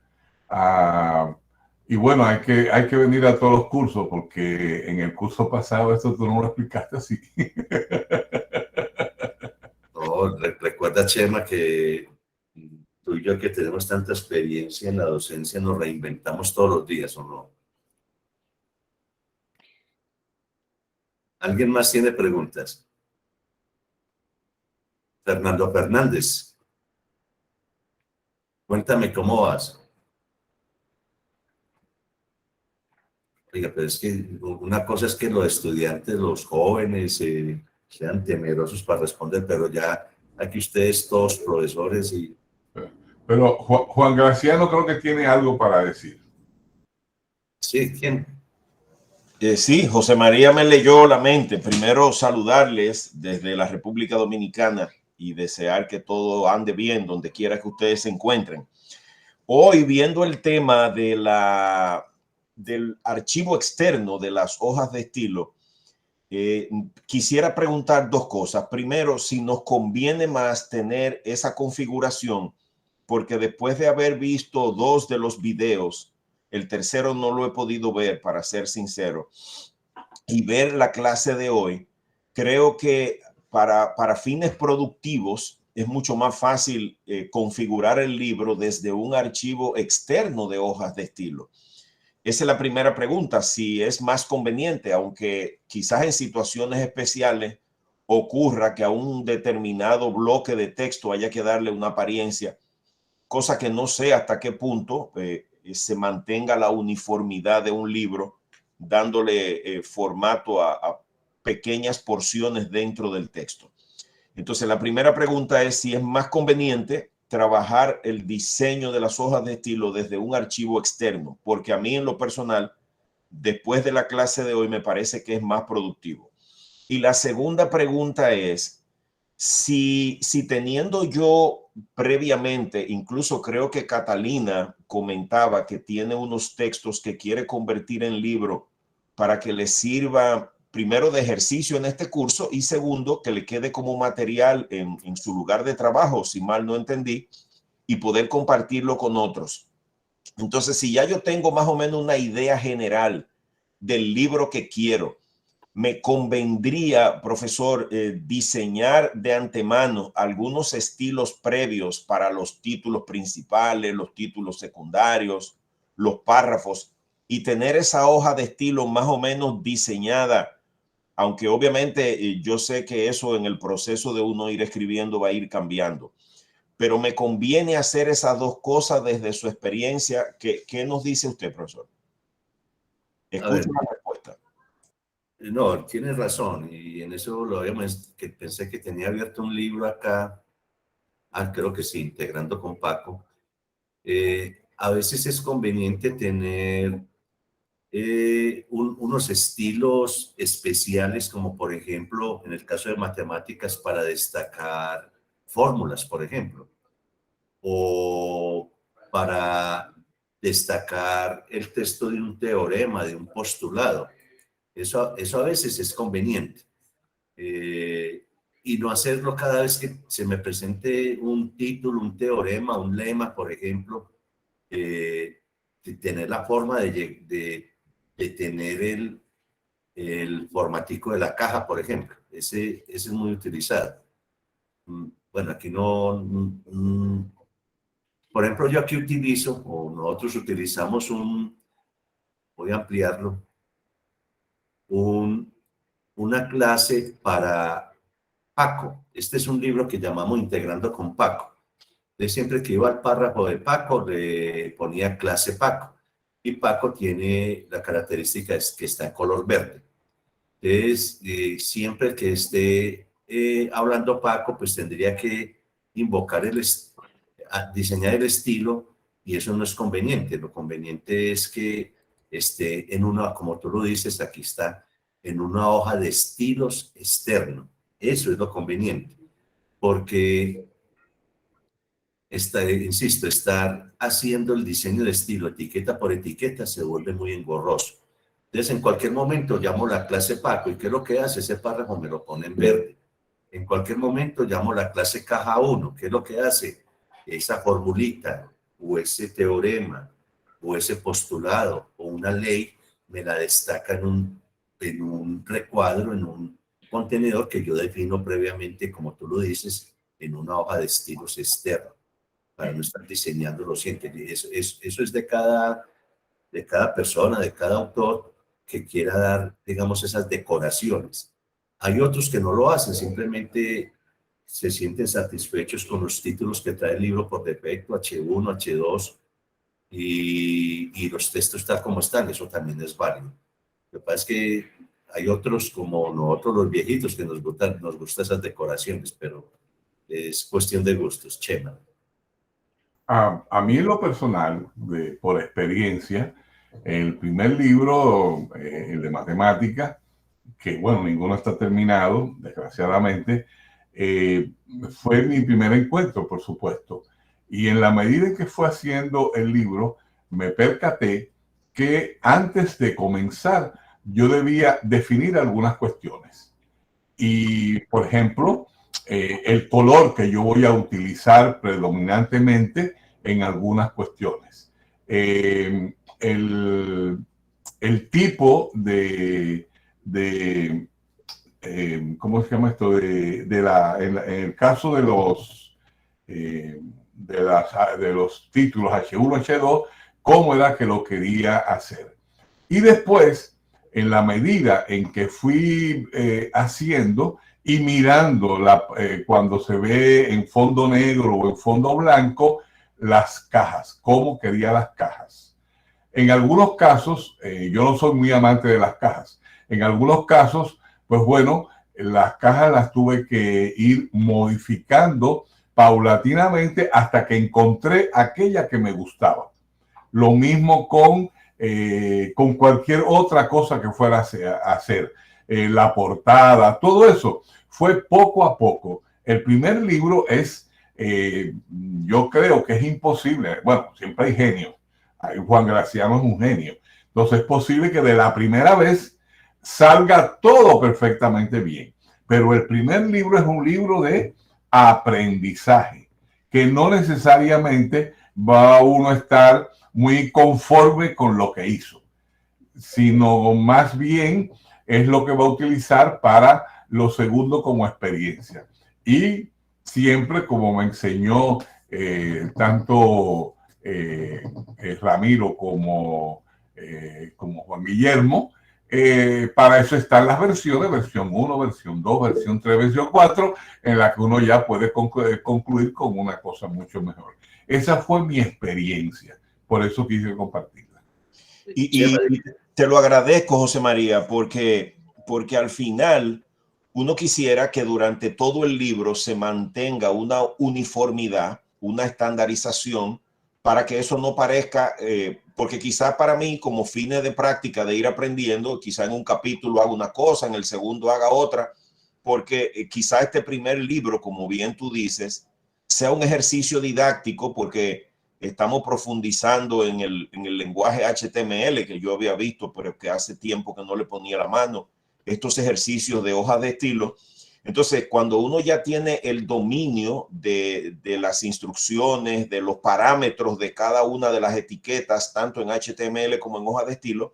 Y bueno, hay que venir a todos los cursos, porque en el curso pasado esto tú no lo explicaste así. No, recuerda, Chema, que tú y yo que tenemos tanta experiencia en la docencia nos reinventamos todos los días, ¿o no? ¿Alguien más tiene preguntas? Fernando Fernández, cuéntame cómo vas. Oiga, pero es que una cosa es que los estudiantes, los jóvenes, sean temerosos para responder, pero ya aquí ustedes todos profesores y... Pero Juan Graciano creo que tiene algo para decir. Sí, ¿quién? Sí, José María me leyó la mente. Primero saludarles desde la República Dominicana y desear que todo ande bien donde quiera que ustedes se encuentren. Hoy, viendo el tema de del archivo externo de las hojas de estilo, quisiera preguntar dos cosas. Primero, si nos conviene más tener esa configuración, porque después de haber visto dos de los videos, el tercero no lo he podido ver, para ser sincero, y ver la clase de hoy, creo que para fines productivos es mucho más fácil configurar el libro desde un archivo externo de hojas de estilo. Esa es la primera pregunta, si es más conveniente, aunque quizás en situaciones especiales ocurra que a un determinado bloque de texto haya que darle una apariencia, cosa que no sé hasta qué punto se mantenga la uniformidad de un libro, dándole formato a pequeñas porciones dentro del texto. Entonces, la primera pregunta es si es más conveniente trabajar el diseño de las hojas de estilo desde un archivo externo, porque a mí en lo personal, después de la clase de hoy, me parece que es más productivo. Y la segunda pregunta es si teniendo yo previamente, incluso creo que Catalina comentaba que tiene unos textos que quiere convertir en libro para que le sirva primero de ejercicio en este curso y segundo que le quede como material en su lugar de trabajo, si mal no entendí, y poder compartirlo con otros. Entonces, si ya yo tengo más o menos una idea general del libro que quiero, me convendría, profesor, diseñar de antemano algunos estilos previos para los títulos principales, los títulos secundarios, los párrafos, y tener esa hoja de estilo más o menos diseñada, aunque obviamente yo sé que eso en el proceso de uno ir escribiendo va a ir cambiando. Pero me conviene hacer esas dos cosas desde su experiencia. ¿Qué nos dice usted, profesor? Escucho la respuesta. No, tienes razón, y en eso lo habíamos, que pensé que tenía abierto un libro acá, creo que sí, integrando con Paco. A veces es conveniente tener unos estilos especiales, como por ejemplo, en el caso de matemáticas, para destacar fórmulas, por ejemplo, o para destacar el texto de un teorema, de un postulado. Eso a veces es conveniente. Y no hacerlo cada vez que se me presente un título, un teorema, un lema, por ejemplo, de tener la forma de tener el formatico de la caja, por ejemplo. Ese es muy utilizado. Bueno, aquí no... Por ejemplo, yo aquí utilizo, o nosotros utilizamos voy a ampliarlo, una clase para Paco. Este es un libro que llamamos Integrando con Paco. De siempre que iba al párrafo de Paco, le ponía clase Paco. Y Paco tiene la característica es que está en color verde. Entonces, siempre que esté hablando Paco, pues tendría que invocar diseñar el estilo, y eso no es conveniente. Lo conveniente es que esté en una, como tú lo dices, aquí está, en una hoja de estilos externo. Eso es lo conveniente, porque insisto, estar haciendo el diseño de estilo etiqueta por etiqueta se vuelve muy engorroso. Entonces, en cualquier momento llamo la clase Paco, ¿y qué es lo que hace? Ese párrafo me lo pone en verde. En cualquier momento llamo la clase caja 1, ¿qué es lo que hace? Esa formulita, o ese teorema, o ese postulado, o una ley, me la destaca en un recuadro, en un contenedor que yo defino previamente, como tú lo dices, en una hoja de estilos externa, para no estar diseñándolo siempre. Eso es de cada persona, de cada autor que quiera dar, digamos, esas decoraciones. Hay otros que no lo hacen, simplemente se sienten satisfechos con los títulos que trae el libro por defecto, H1, H2, y los textos tal como están. Eso también es válido. Lo que pasa es que hay otros como nosotros los viejitos que nos gustan esas decoraciones, pero es cuestión de gustos. Chema. A mí en lo personal, por experiencia, el primer libro, el de matemática, que bueno, ninguno está terminado, desgraciadamente, fue mi primer encuentro, por supuesto. Y en la medida en que fue haciendo el libro, me percaté que antes de comenzar, yo debía definir algunas cuestiones. Y, por ejemplo, el color que yo voy a utilizar predominantemente en algunas cuestiones. El tipo ¿cómo se llama esto? En el caso de los títulos H1, H2, cómo era que lo quería hacer. Y después, en la medida en que fui haciendo y mirando cuando se ve en fondo negro o en fondo blanco, las cajas, cómo quería las cajas. En algunos casos, yo no soy muy amante de las cajas. En algunos casos, pues bueno, las cajas las tuve que ir modificando paulatinamente hasta que encontré aquella que me gustaba. Lo mismo con cualquier otra cosa que fuera a hacer. La portada, todo eso fue poco a poco. El primer libro es, yo creo que es imposible. Bueno, siempre hay genios. Juan Graciano es un genio. Entonces es posible que de la primera vez salga todo perfectamente bien. Pero el primer libro es un libro de aprendizaje, que no necesariamente va uno a estar muy conforme con lo que hizo, sino más bien es lo que va a utilizar para lo segundo como experiencia. Y siempre, como me enseñó tanto Ramiro como Juan Guillermo, para eso están las versiones, versión 1, versión 2, versión 3, versión 4, en la que uno ya puede concluir con una cosa mucho mejor. Esa fue mi experiencia, por eso quise compartirla. Y te lo agradezco, José María, porque al final uno quisiera que durante todo el libro se mantenga una uniformidad, una estandarización, para que eso no parezca, porque quizás para mí, como fines de práctica de ir aprendiendo, quizás en un capítulo haga una cosa, en el segundo haga otra, porque quizás este primer libro, como bien tú dices, sea un ejercicio didáctico, porque estamos profundizando en el lenguaje HTML que yo había visto, pero que hace tiempo que no le ponía la mano, estos ejercicios de hojas de estilo. Entonces, cuando uno ya tiene el dominio de las instrucciones, de los parámetros de cada una de las etiquetas, tanto en HTML como en hoja de estilo,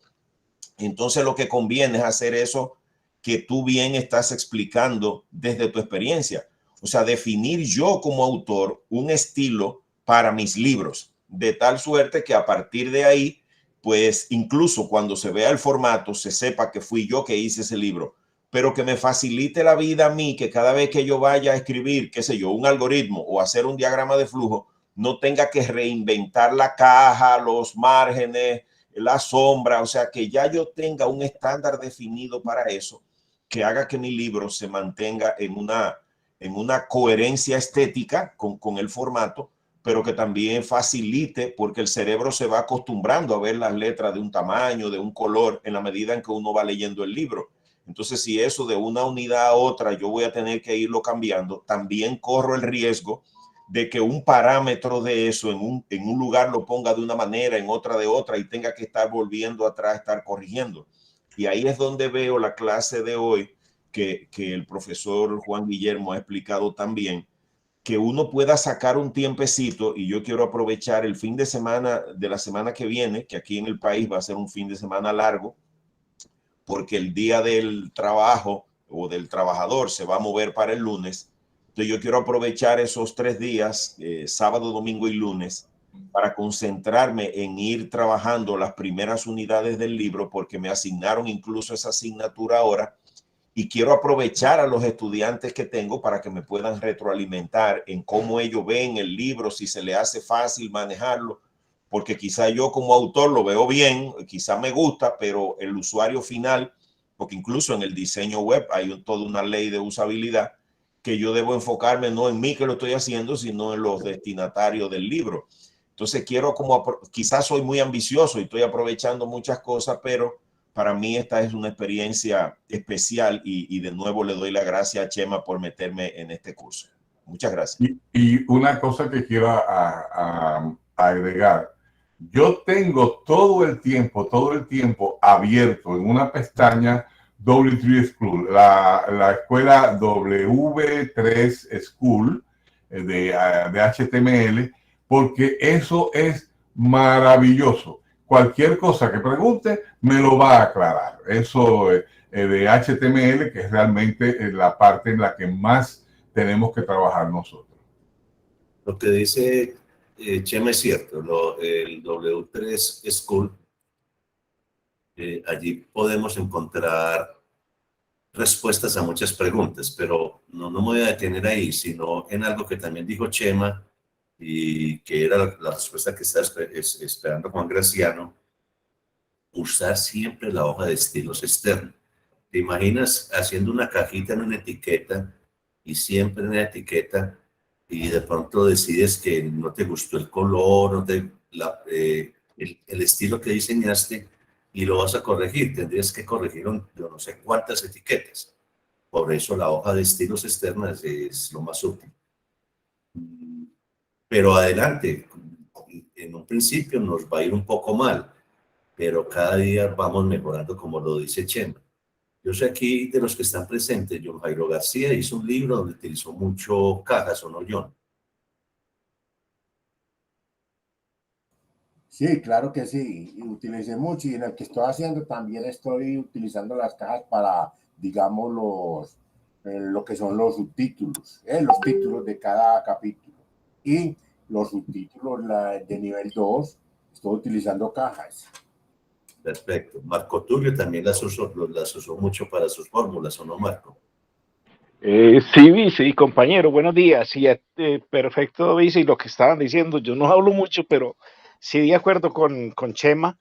entonces lo que conviene es hacer eso que tú bien estás explicando desde tu experiencia. O sea, definir yo como autor un estilo para mis libros, de tal suerte que a partir de ahí, pues incluso cuando se vea el formato, se sepa que fui yo que hice ese libro, pero que me facilite la vida a mí, que cada vez que yo vaya a escribir, qué sé yo, un algoritmo o hacer un diagrama de flujo, no tenga que reinventar la caja, los márgenes, la sombra, o sea, que ya yo tenga un estándar definido para eso, que haga que mi libro se mantenga en una coherencia estética con el formato, pero que también facilite, porque el cerebro se va acostumbrando a ver las letras de un tamaño, de un color, en la medida en que uno va leyendo el libro. Entonces, si eso de una unidad a otra yo voy a tener que irlo cambiando, también corro el riesgo de que un parámetro de eso en un lugar lo ponga de una manera, en otra de otra, y tenga que estar volviendo atrás, estar corrigiendo. Y ahí es donde veo la clase de hoy que el profesor Juan Guillermo ha explicado también, que uno pueda sacar un tiempecito, y yo quiero aprovechar el fin de semana de la semana que viene, que aquí en el país va a ser un fin de semana largo, porque el día del trabajo o del trabajador se va a mover para el lunes. Entonces yo quiero aprovechar esos 3 días, sábado, domingo y lunes, para concentrarme en ir trabajando las primeras unidades del libro, porque me asignaron incluso esa asignatura ahora, y quiero aprovechar a los estudiantes que tengo para que me puedan retroalimentar en cómo ellos ven el libro, si se les hace fácil manejarlo, porque quizá yo como autor lo veo bien, quizá me gusta, pero el usuario final, porque incluso en el diseño web hay toda una ley de usabilidad, que yo debo enfocarme no en mí que lo estoy haciendo, sino en los destinatarios del libro. Entonces quiero quizás soy muy ambicioso y estoy aprovechando muchas cosas, pero para mí esta es una experiencia especial y de nuevo le doy la gracia a Chema por meterme en este curso. Muchas gracias. Y una cosa que quiero agregar. Yo tengo todo el tiempo abierto en una pestaña W3 School, la escuela W3 School de HTML, porque eso es maravilloso. Cualquier cosa que pregunte me lo va a aclarar. Eso de HTML, que es realmente la parte en la que más tenemos que trabajar nosotros. Lo que dice Chema es cierto. El W3 School, allí podemos encontrar respuestas a muchas preguntas, pero no me voy a detener ahí, sino en algo que también dijo Chema, y que era la respuesta que estaba esperando Juan Graciano: usar siempre la hoja de estilos externa. ¿Te imaginas haciendo una cajita en una etiqueta y siempre en la etiqueta, y de pronto decides que no te gustó el color, el estilo que diseñaste, y lo vas a corregir? Tendrías que corregir yo no sé cuántas etiquetas. Por eso la hoja de estilos externas es lo más útil. Pero adelante, en un principio nos va a ir un poco mal, pero cada día vamos mejorando, como lo dice Chema. Yo sé aquí de los que están presentes, John Jairo García hizo un libro donde utilizó mucho cajas, ¿o no, John? Sí, claro que sí, y utilicé mucho, y en el que estoy haciendo también estoy utilizando las cajas para, digamos, lo que son los subtítulos, los títulos de cada capítulo, y los subtítulos de nivel 2, estoy utilizando cajas. Perfecto. Marco Tulio también las usó mucho para sus fórmulas, ¿o no, Marco? Sí, Vice y compañero, buenos días. Sí, perfecto, Vice, y lo que estaban diciendo, yo no hablo mucho, pero sí de acuerdo con Chema.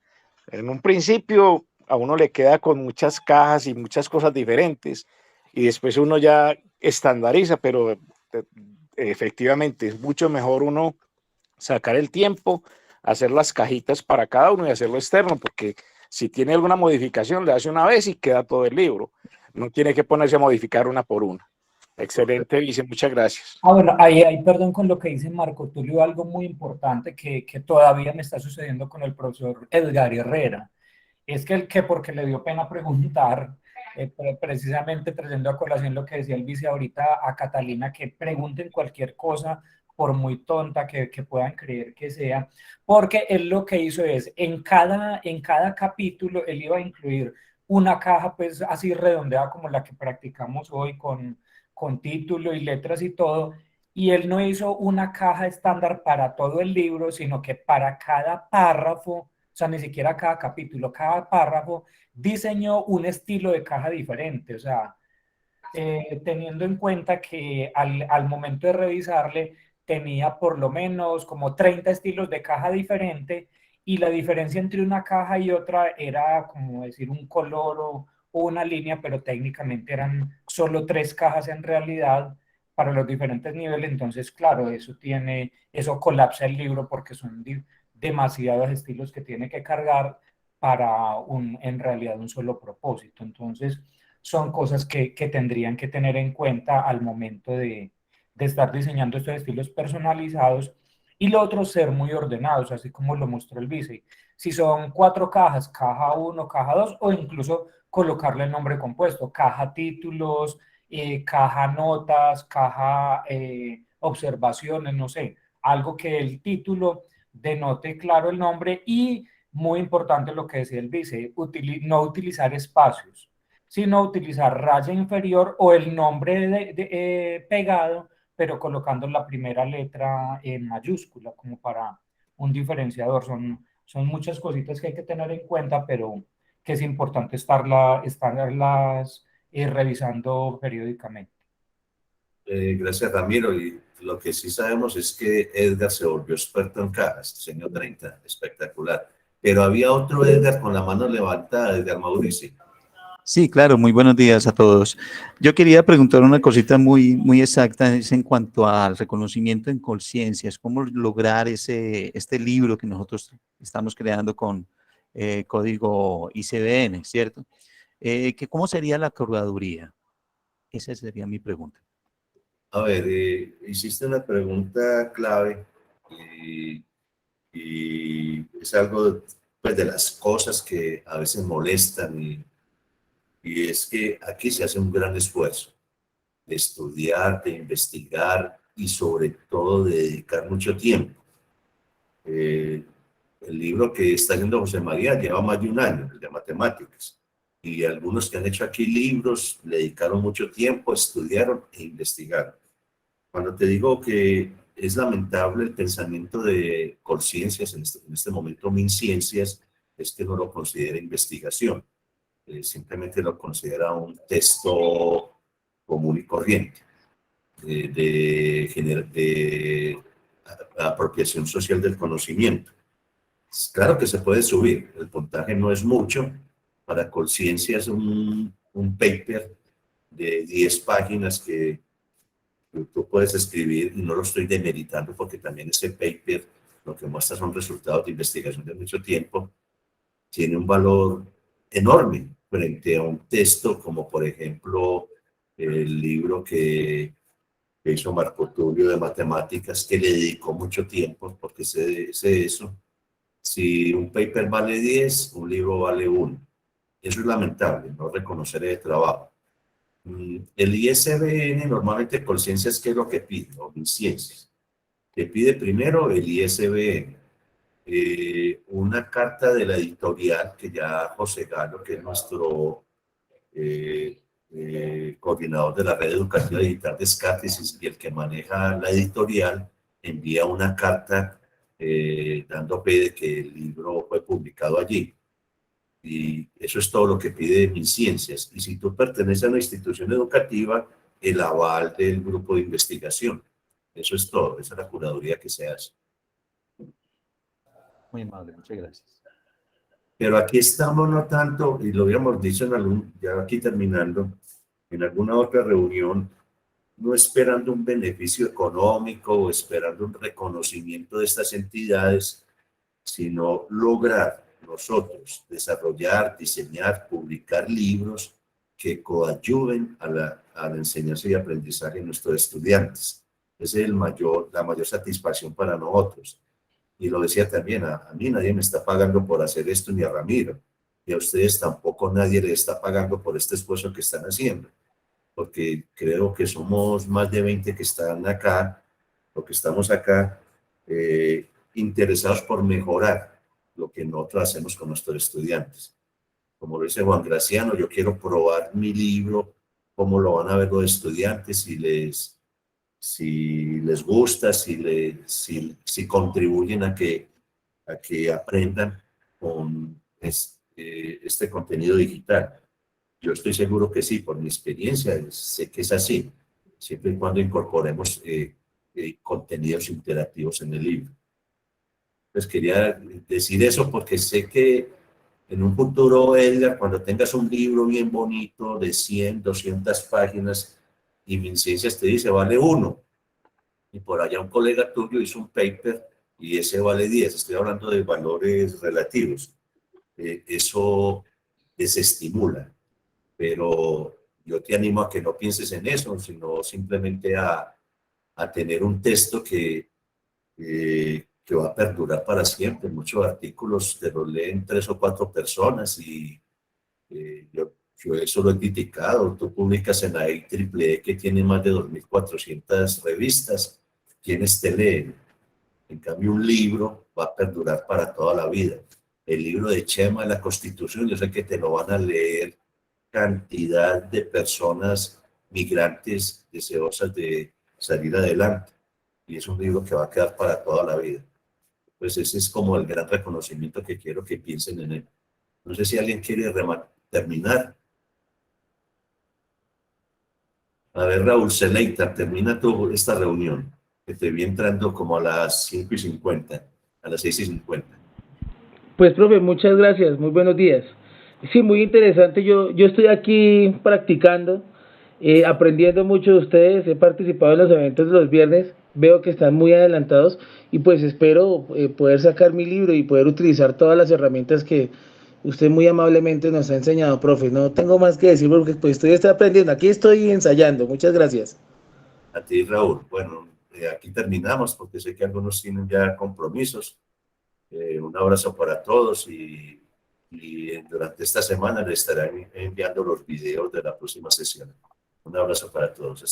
En un principio a uno le queda con muchas cajas y muchas cosas diferentes, y después uno ya estandariza, pero efectivamente es mucho mejor uno sacar el tiempo, hacer las cajitas para cada uno y hacerlo externo, porque si tiene alguna modificación le hace una vez y queda todo el libro. No tiene que ponerse a modificar una por una. Excelente, Vice, muchas gracias. Bueno, ahí perdón con lo que dice Marco Tulio, algo muy importante que todavía me está sucediendo con el profesor Edgar Herrera. Es que porque le dio pena preguntar, precisamente trayendo a colación lo que decía el Vice ahorita a Catalina, que pregunten cualquier cosa, por muy tonta que puedan creer que sea, porque él lo que hizo es, en cada capítulo, él iba a incluir una caja pues así redondeada como la que practicamos hoy con título y letras y todo, y él no hizo una caja estándar para todo el libro, sino que para cada párrafo, o sea, ni siquiera cada capítulo, cada párrafo, diseñó un estilo de caja diferente, o sea, teniendo en cuenta que al momento de revisarle tenía por lo menos como 30 estilos de caja diferente, y la diferencia entre una caja y otra era como decir un color o una línea, pero técnicamente eran solo 3 cajas en realidad para los diferentes niveles. Entonces, claro, eso colapsa el libro porque son demasiados estilos que tiene que cargar para en realidad un solo propósito. Entonces, son cosas que tendrían que tener en cuenta al momento de estar diseñando estos estilos personalizados. Y lo otro, ser muy ordenados, así como lo mostró el Vice. Si son 4 cajas, caja 1, caja 2, o incluso colocarle el nombre compuesto, caja títulos, caja notas, caja observaciones, no sé, algo que el título denote claro el nombre. Y muy importante lo que decía el Vice, no utilizar espacios, sino utilizar raya inferior o el nombre pegado, pero colocando la primera letra en mayúscula, como para un diferenciador. Son muchas cositas que hay que tener en cuenta, pero que es importante estarlas revisando periódicamente. Gracias, Ramiro. Y lo que sí sabemos es que Edgar se volvió experto en cajas, señor 30, espectacular. Pero había otro Edgar con la mano levantada, Edgar Mauricio. Sí, claro, muy buenos días a todos. Yo quería preguntar una cosita muy exacta, es en cuanto al reconocimiento en conciencias, cómo lograr este libro que nosotros estamos creando con código ICBN, ¿cierto? ¿Cómo sería la curaduría? Esa sería mi pregunta. A ver, hiciste una pregunta clave y es algo pues, de las cosas que a veces molestan y es que aquí se hace un gran esfuerzo de estudiar, de investigar y sobre todo de dedicar mucho tiempo. El libro que está haciendo José María lleva más de un año, el de matemáticas, y algunos que han hecho aquí libros le dedicaron mucho tiempo, estudiaron e investigaron. Cuando te digo que es lamentable el pensamiento de conciencias, en este momento MinCiencias, es que no lo considera investigación, simplemente lo considera un texto común y corriente de apropiación social del conocimiento. Claro que se puede subir, el puntaje no es mucho, para conciencia es un paper de 10 páginas que tú puedes escribir, y no lo estoy demeritando porque también ese paper lo que muestra son resultados de investigación de mucho tiempo, tiene un valor enorme frente a un texto como por ejemplo el libro que hizo Marco Tulio de matemáticas, que le dedicó mucho tiempo, porque sé eso. Si un paper vale 10, un libro vale 1. Eso es lamentable, no reconocer el trabajo. El ISBN normalmente conciencias, ¿qué es lo que pide? O MinCiencias. Te pide primero el ISBN, una carta de la editorial que ya José Galo, que es nuestro coordinador de la red educativa digital de Escátesis y el que maneja la editorial, envía una carta dando fe de que el libro fue publicado allí. Y eso es todo lo que pide MinCiencias. Y si tú perteneces a una institución educativa, el aval del grupo de investigación. Eso es todo, esa es la curaduría que se hace. Muy amable, muchas gracias. Pero aquí estamos no tanto, y lo habíamos dicho ya aquí terminando, en alguna otra reunión, no esperando un beneficio económico o esperando un reconocimiento de estas entidades, sino lograr nosotros desarrollar, diseñar, publicar libros que coadyuven a la enseñanza y aprendizaje de nuestros estudiantes. Esa es la mayor satisfacción para nosotros. Y lo decía también, a mí nadie me está pagando por hacer esto, ni a Ramiro, y a ustedes tampoco nadie les está pagando por este esfuerzo que están haciendo, porque creo que somos más de 20 que están acá, o que estamos acá, interesados por mejorar lo que nosotros hacemos con nuestros estudiantes. Como lo dice Juan Graciano, yo quiero probar mi libro, cómo lo van a ver los estudiantes, si les gusta, si contribuyen a que aprendan con este contenido digital. Yo estoy seguro que sí, por mi experiencia, sé que es así, siempre y cuando incorporemos contenidos interactivos en el libro. Pues quería decir eso porque sé que en un futuro, Edgar, cuando tengas un libro bien bonito de 100, 200 páginas y MinCiencias te dice vale 1, y por allá un colega tuyo hizo un paper y ese vale 10, estoy hablando de valores relativos, eso desestimula, pero yo te animo a que no pienses en eso, sino simplemente a tener un texto que va a perdurar para siempre. Muchos artículos te los leen 3 o 4 personas y yo eso lo he criticado. Tú publicas en la IEEE que tiene más de 2.400 revistas. ¿Quiénes te leen? En cambio, un libro va a perdurar para toda la vida. El libro de Chema de la Constitución, yo sé que te lo van a leer cantidad de personas migrantes deseosas de salir adelante. Y es un libro que va a quedar para toda la vida. Pues ese es como el gran reconocimiento que quiero que piensen en él. No sé si alguien quiere terminar. A ver, Raúl Seleita, termina tú esta reunión, que te vi entrando como a las 5:50, a las 6:50. Pues, profe, muchas gracias, muy buenos días. Sí, muy interesante. Yo estoy aquí practicando, aprendiendo mucho de ustedes. He participado en los eventos de los viernes. Veo que están muy adelantados y pues espero poder sacar mi libro y poder utilizar todas las herramientas que usted muy amablemente nos ha enseñado, profe. No tengo más que decir porque pues estoy aprendiendo. Aquí estoy ensayando. Muchas gracias. A ti, Raúl. Bueno, aquí terminamos porque sé que algunos tienen ya compromisos. Un abrazo para todos y durante esta semana les estarán enviando los videos de la próxima sesión. Un abrazo para todos.